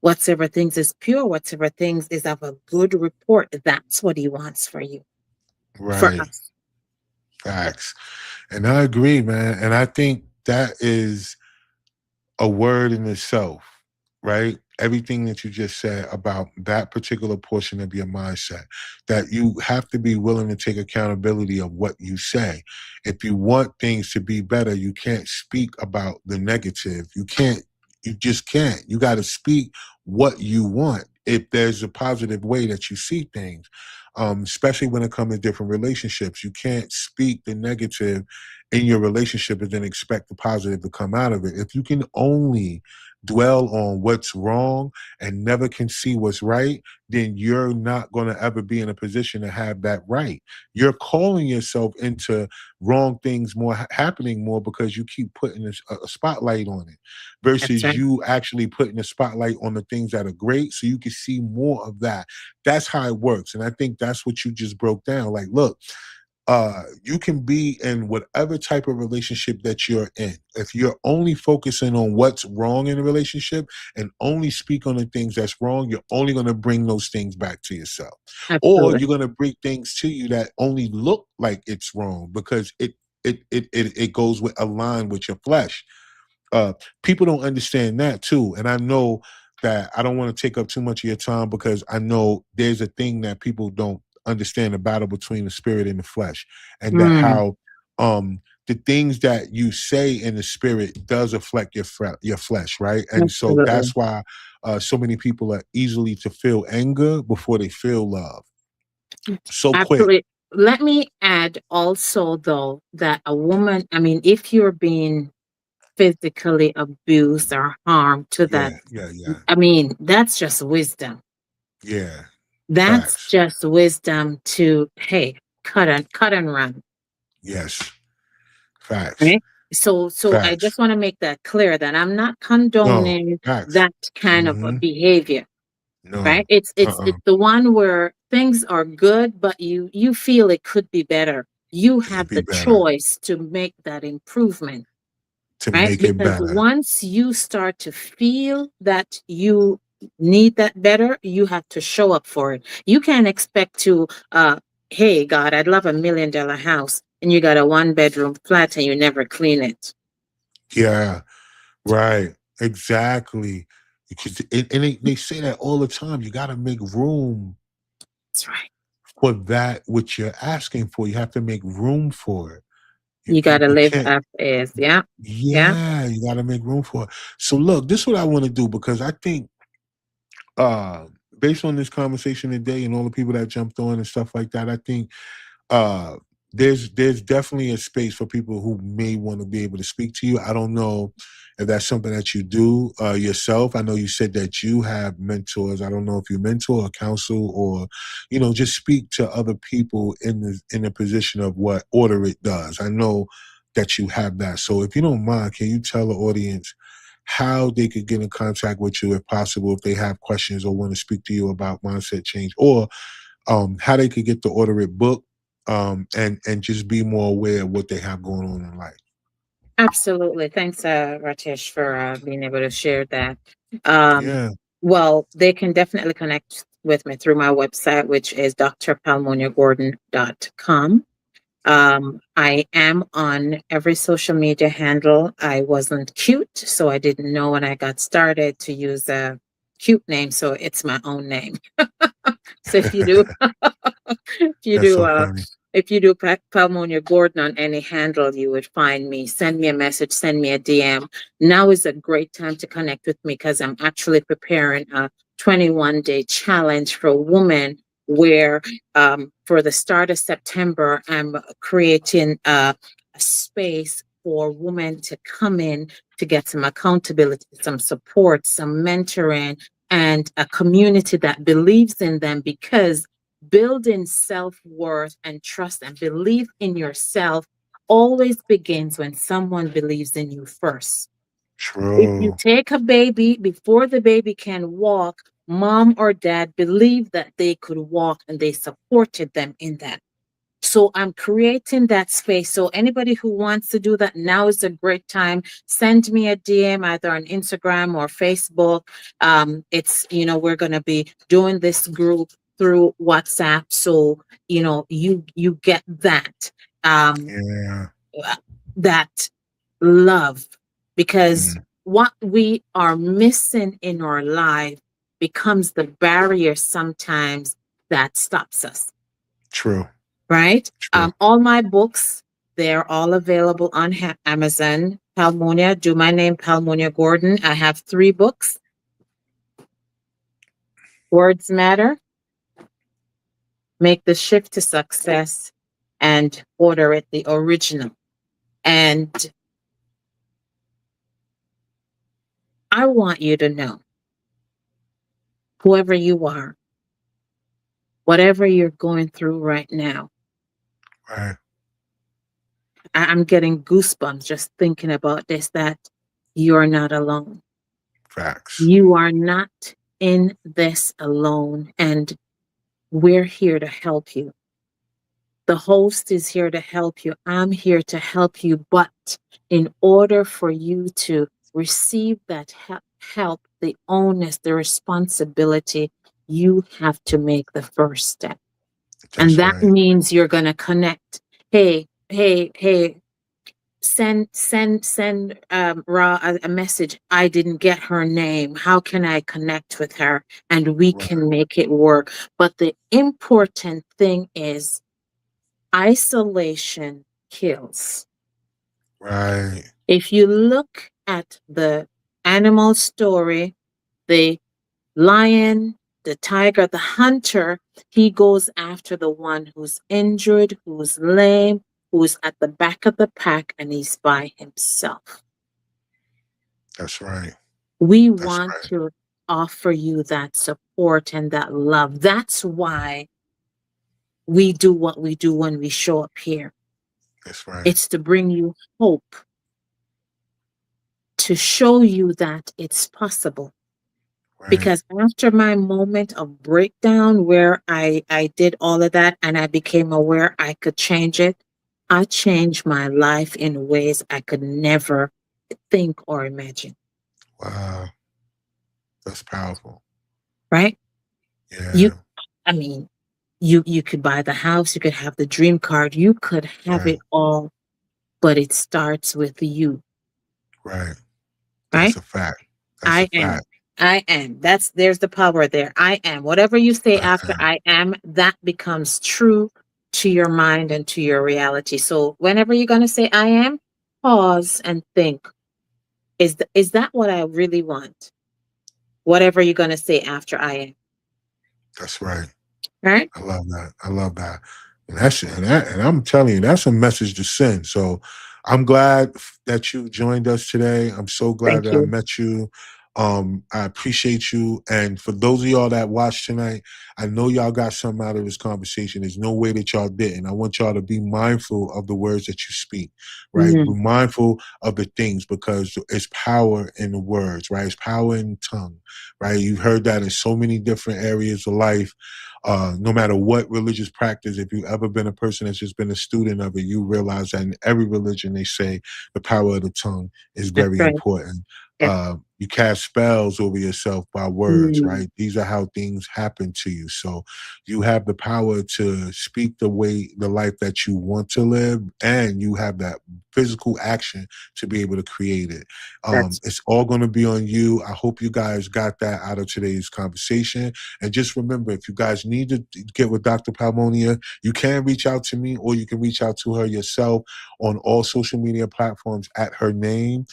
whatsoever things is pure, whatsoever things is of a good report. That's what He wants for you, for Right. us. Facts. And I agree, man. And I think that is a word in itself, right? Everything that you just said about that particular portion of your mindset, that you have to be willing to take accountability of what you say. If you want things to be better, you can't speak about the negative. You just can't. You got to speak what you want. If there's a positive way that you see things, especially when it comes to different relationships, you can't speak the negative in your relationship and then expect the positive to come out of it. If you can only dwell on what's wrong and never can see what's right, then you're not going to ever be in a position to have that right. You're calling yourself into wrong things more happening more because you keep putting a spotlight on it That's versus right. you actually putting a spotlight on the things that are great so you can see more of that. That's how it works. And I think that's what you just broke down. Like, look, you can be in whatever type of relationship that you're in. If you're only focusing on what's wrong in a relationship and only speak on the things that's wrong, you're only going to bring those things back to yourself. Or Absolutely. you're going to bring things to you that only look like it's wrong because it goes with align with your flesh. People don't understand that too. And I know that I don't want to take up too much of your time because I know there's a thing that people don't understand, the battle between the spirit and the flesh, and that Mm, how the things that you say in the spirit does affect your flesh, right? And so absolutely. that's why so many people are easily to feel anger before they feel love so quick. Absolutely. Let me add also, though, that a woman, I mean, if you're being physically abused or harmed to that, Yeah, yeah, yeah, I mean, that's just wisdom. yeah. That's Facts. just wisdom to, hey, cut and run. Yes. Facts. Right. So I Facts. just want to make that clear that I'm not No, condoning facts. that kind of a Mhm. behavior. Right. No. It's Uh-uh. the one where things are good, but you feel it could be better. You It could have be the better choice to make that improvement. to Right. make it Because better. once you start to feel that you need that better, you have to show up for it. You can't expect to hey God, I'd love $1 million house and you got a 1 bedroom flat and you never clean it. Yeah, right. Exactly. Because and they say that all the time. You got to make room That's right. for that which you're asking for. You have to make room for it. You, You you, gotta you live can't. as is. Yeah. Yeah. Yeah, you got to make room for it. So look, this is what I want to do because I think uh based on this conversation today and all the people that jumped on and stuff like that, I think uh there's definitely a space for people who may want to be able to speak to you. I don't know if that's something that you do yourself. I know you said that you have mentors. I don't know if you mentor or counsel or just speak to other people in the position of what order it does. I know that you have that. So if you don't mind, can you tell the audience how they could get in contact with you if possible, if they have questions or want to speak to you about mindset change, or how they could get the Order It book, and just be more aware of what they have going on in life. Absolutely. Thanks, Ratesh, for being able to share that. Um, Yeah. well, they can definitely connect with me through my website, which is drpalmoniagordon.com. I am on every social media handle. I wasn't cute, so I didn't know when I got started to use a cute name, so it's my own name. So if you do, if you That's do, so funny. if you do Palmonia Gordon on any handle, you would find me. Send me a message, send me a DM. Now is a great time to connect with me because I'm actually preparing a 21-day challenge for women where for the start of September, I'm creating a space for women to come in to get some accountability, some support, some mentoring, and a community that believes in them because building self worth and trust and belief in yourself always begins when someone believes in you first. If you True. take a baby before the baby can walk, mom or dad believed that they could walk and they supported them in that. So I'm creating that space. So anybody who wants to do that, now is a great time. Send me a DM either on Instagram or Facebook. We're going to be doing this group through WhatsApp. So, you get um, Yeah. that love because Mm. what we are missing in our life becomes the barrier sometimes that stops us, True. right? True. All my books, they're all available on Amazon. Palmonia, do my name, Palmonia Gordon. I have 3 books: Words Matter, Make the Shift to Success, and Order It, the original. And I want you to know, whoever you are, whatever you're going through right now, Right. I'm getting goosebumps just thinking about this, that you're not alone. Facts. You are not in this alone. And we're here to help you. The host is here to help you. I'm here to help you. But in order for you to receive that help, the onus, the responsibility, you have to make the first step. And That's that right. means you're going to connect. Hey, send Ra a message. I didn't get her name. How can I connect with her? And we Right. can make it work. But the important thing is isolation kills. Right. If you look at the animal story, the lion, the tiger, the hunter, he goes after the one who's injured, who's lame, who's at the back of the pack, and he's by himself. That's right. We That's want right. to offer you that support and that love. That's why we do what we do when we show up here. That's right. It's to bring you hope, to show you that it's possible. Right. Because after my moment of breakdown where I did all of that and I became aware I could change it, I changed my life in ways I could never think or imagine. Wow. That's powerful. Right? Yeah. I mean, you could buy the house, you could have the dream card, you could have Right. it all, but it starts with you. Right. Right? That's a fact. That's a I am. fact. I am. There's the power there. I am. Whatever you say I after am. I am, that becomes true to your mind and to your reality. So whenever you're gonna say I am, pause and think, is that what I really want? Whatever you're gonna say after I am. That's right. Right? I love that. I love that. And I'm telling you, that's a message to send. So I'm glad that you joined us today. I'm so glad Thank that I you. met you. I appreciate you. And for those of y'all that watched tonight, I know y'all got something out of this conversation. There's no way that y'all didn't. I want y'all to be mindful of the words that you speak, right? Be Mm, mindful of the things because it's power in the words, right? It's power in the tongue, right? You've heard that in so many different areas of life. No matter what religious practice, if you've ever been a person that's just been a student of it, you realize that in every religion they say the power of the tongue is that's very right. important. Yeah. You cast spells over yourself by words, Mm, right? These are how things happen to you. So you have the power to speak the life that you want to live, and you have that physical action to be able to create it. that's It's all going to be on you. I hope you guys got that out of today's conversation. And just remember, if you guys need to get with Dr. Palmonia, you can reach out to me or you can reach out to her yourself on all social media platforms at her name.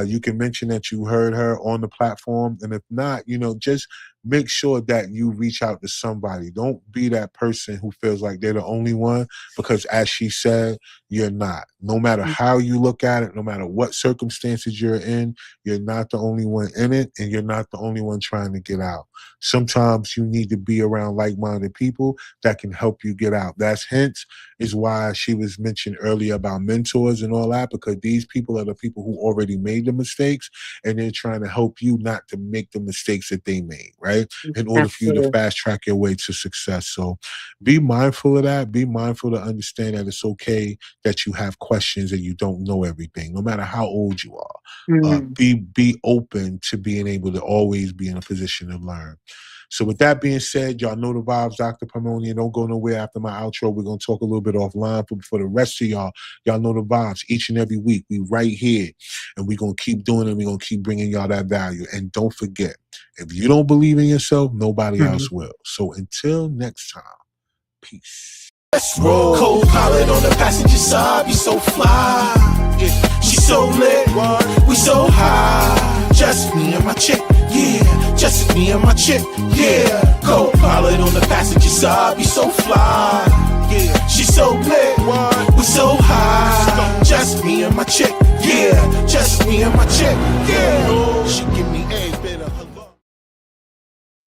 You can mention that you heard her on the platform. And if not, just make sure that you reach out to somebody. Don't be that person who feels like they're the only one, because as she said, you're not. No matter how you look at it, no matter what circumstances you're in, you're not the only one in it, and you're not the only one trying to get out. Sometimes you need to be around like-minded people that can help you get out. That's hence is why she was mentioned earlier about mentors and all that, because these people are the people who already made the mistakes, and they're trying to help you not to make the mistakes that they made, right? In order for you to absolutely. fast track your way to success. So be mindful of that. Be mindful to understand that it's okay that you have questions and you don't know everything, no matter how old you are. Mm, Be open to being able to always be in a position to learn. So with that being said, y'all know the vibes, Dr. Palmonia. Don't go nowhere after my outro. We're going to talk a little bit offline. But for the rest of y'all know the vibes. Each and every week, we right here. And we're going to keep doing it. We're going to keep bringing y'all that value. And don't forget, if you don't believe in yourself, nobody mhm. else will. So until next time, peace. Let's roll. Co-pilot on the passenger side, be so fly. Yeah, she so lit, we so high. Just me and my chick, yeah. Just me and my chick, yeah. Co-pilot on the passenger side, be so fly. Yeah, she so lit, we so high. Just me and my chick, yeah. Just me and my chick, yeah.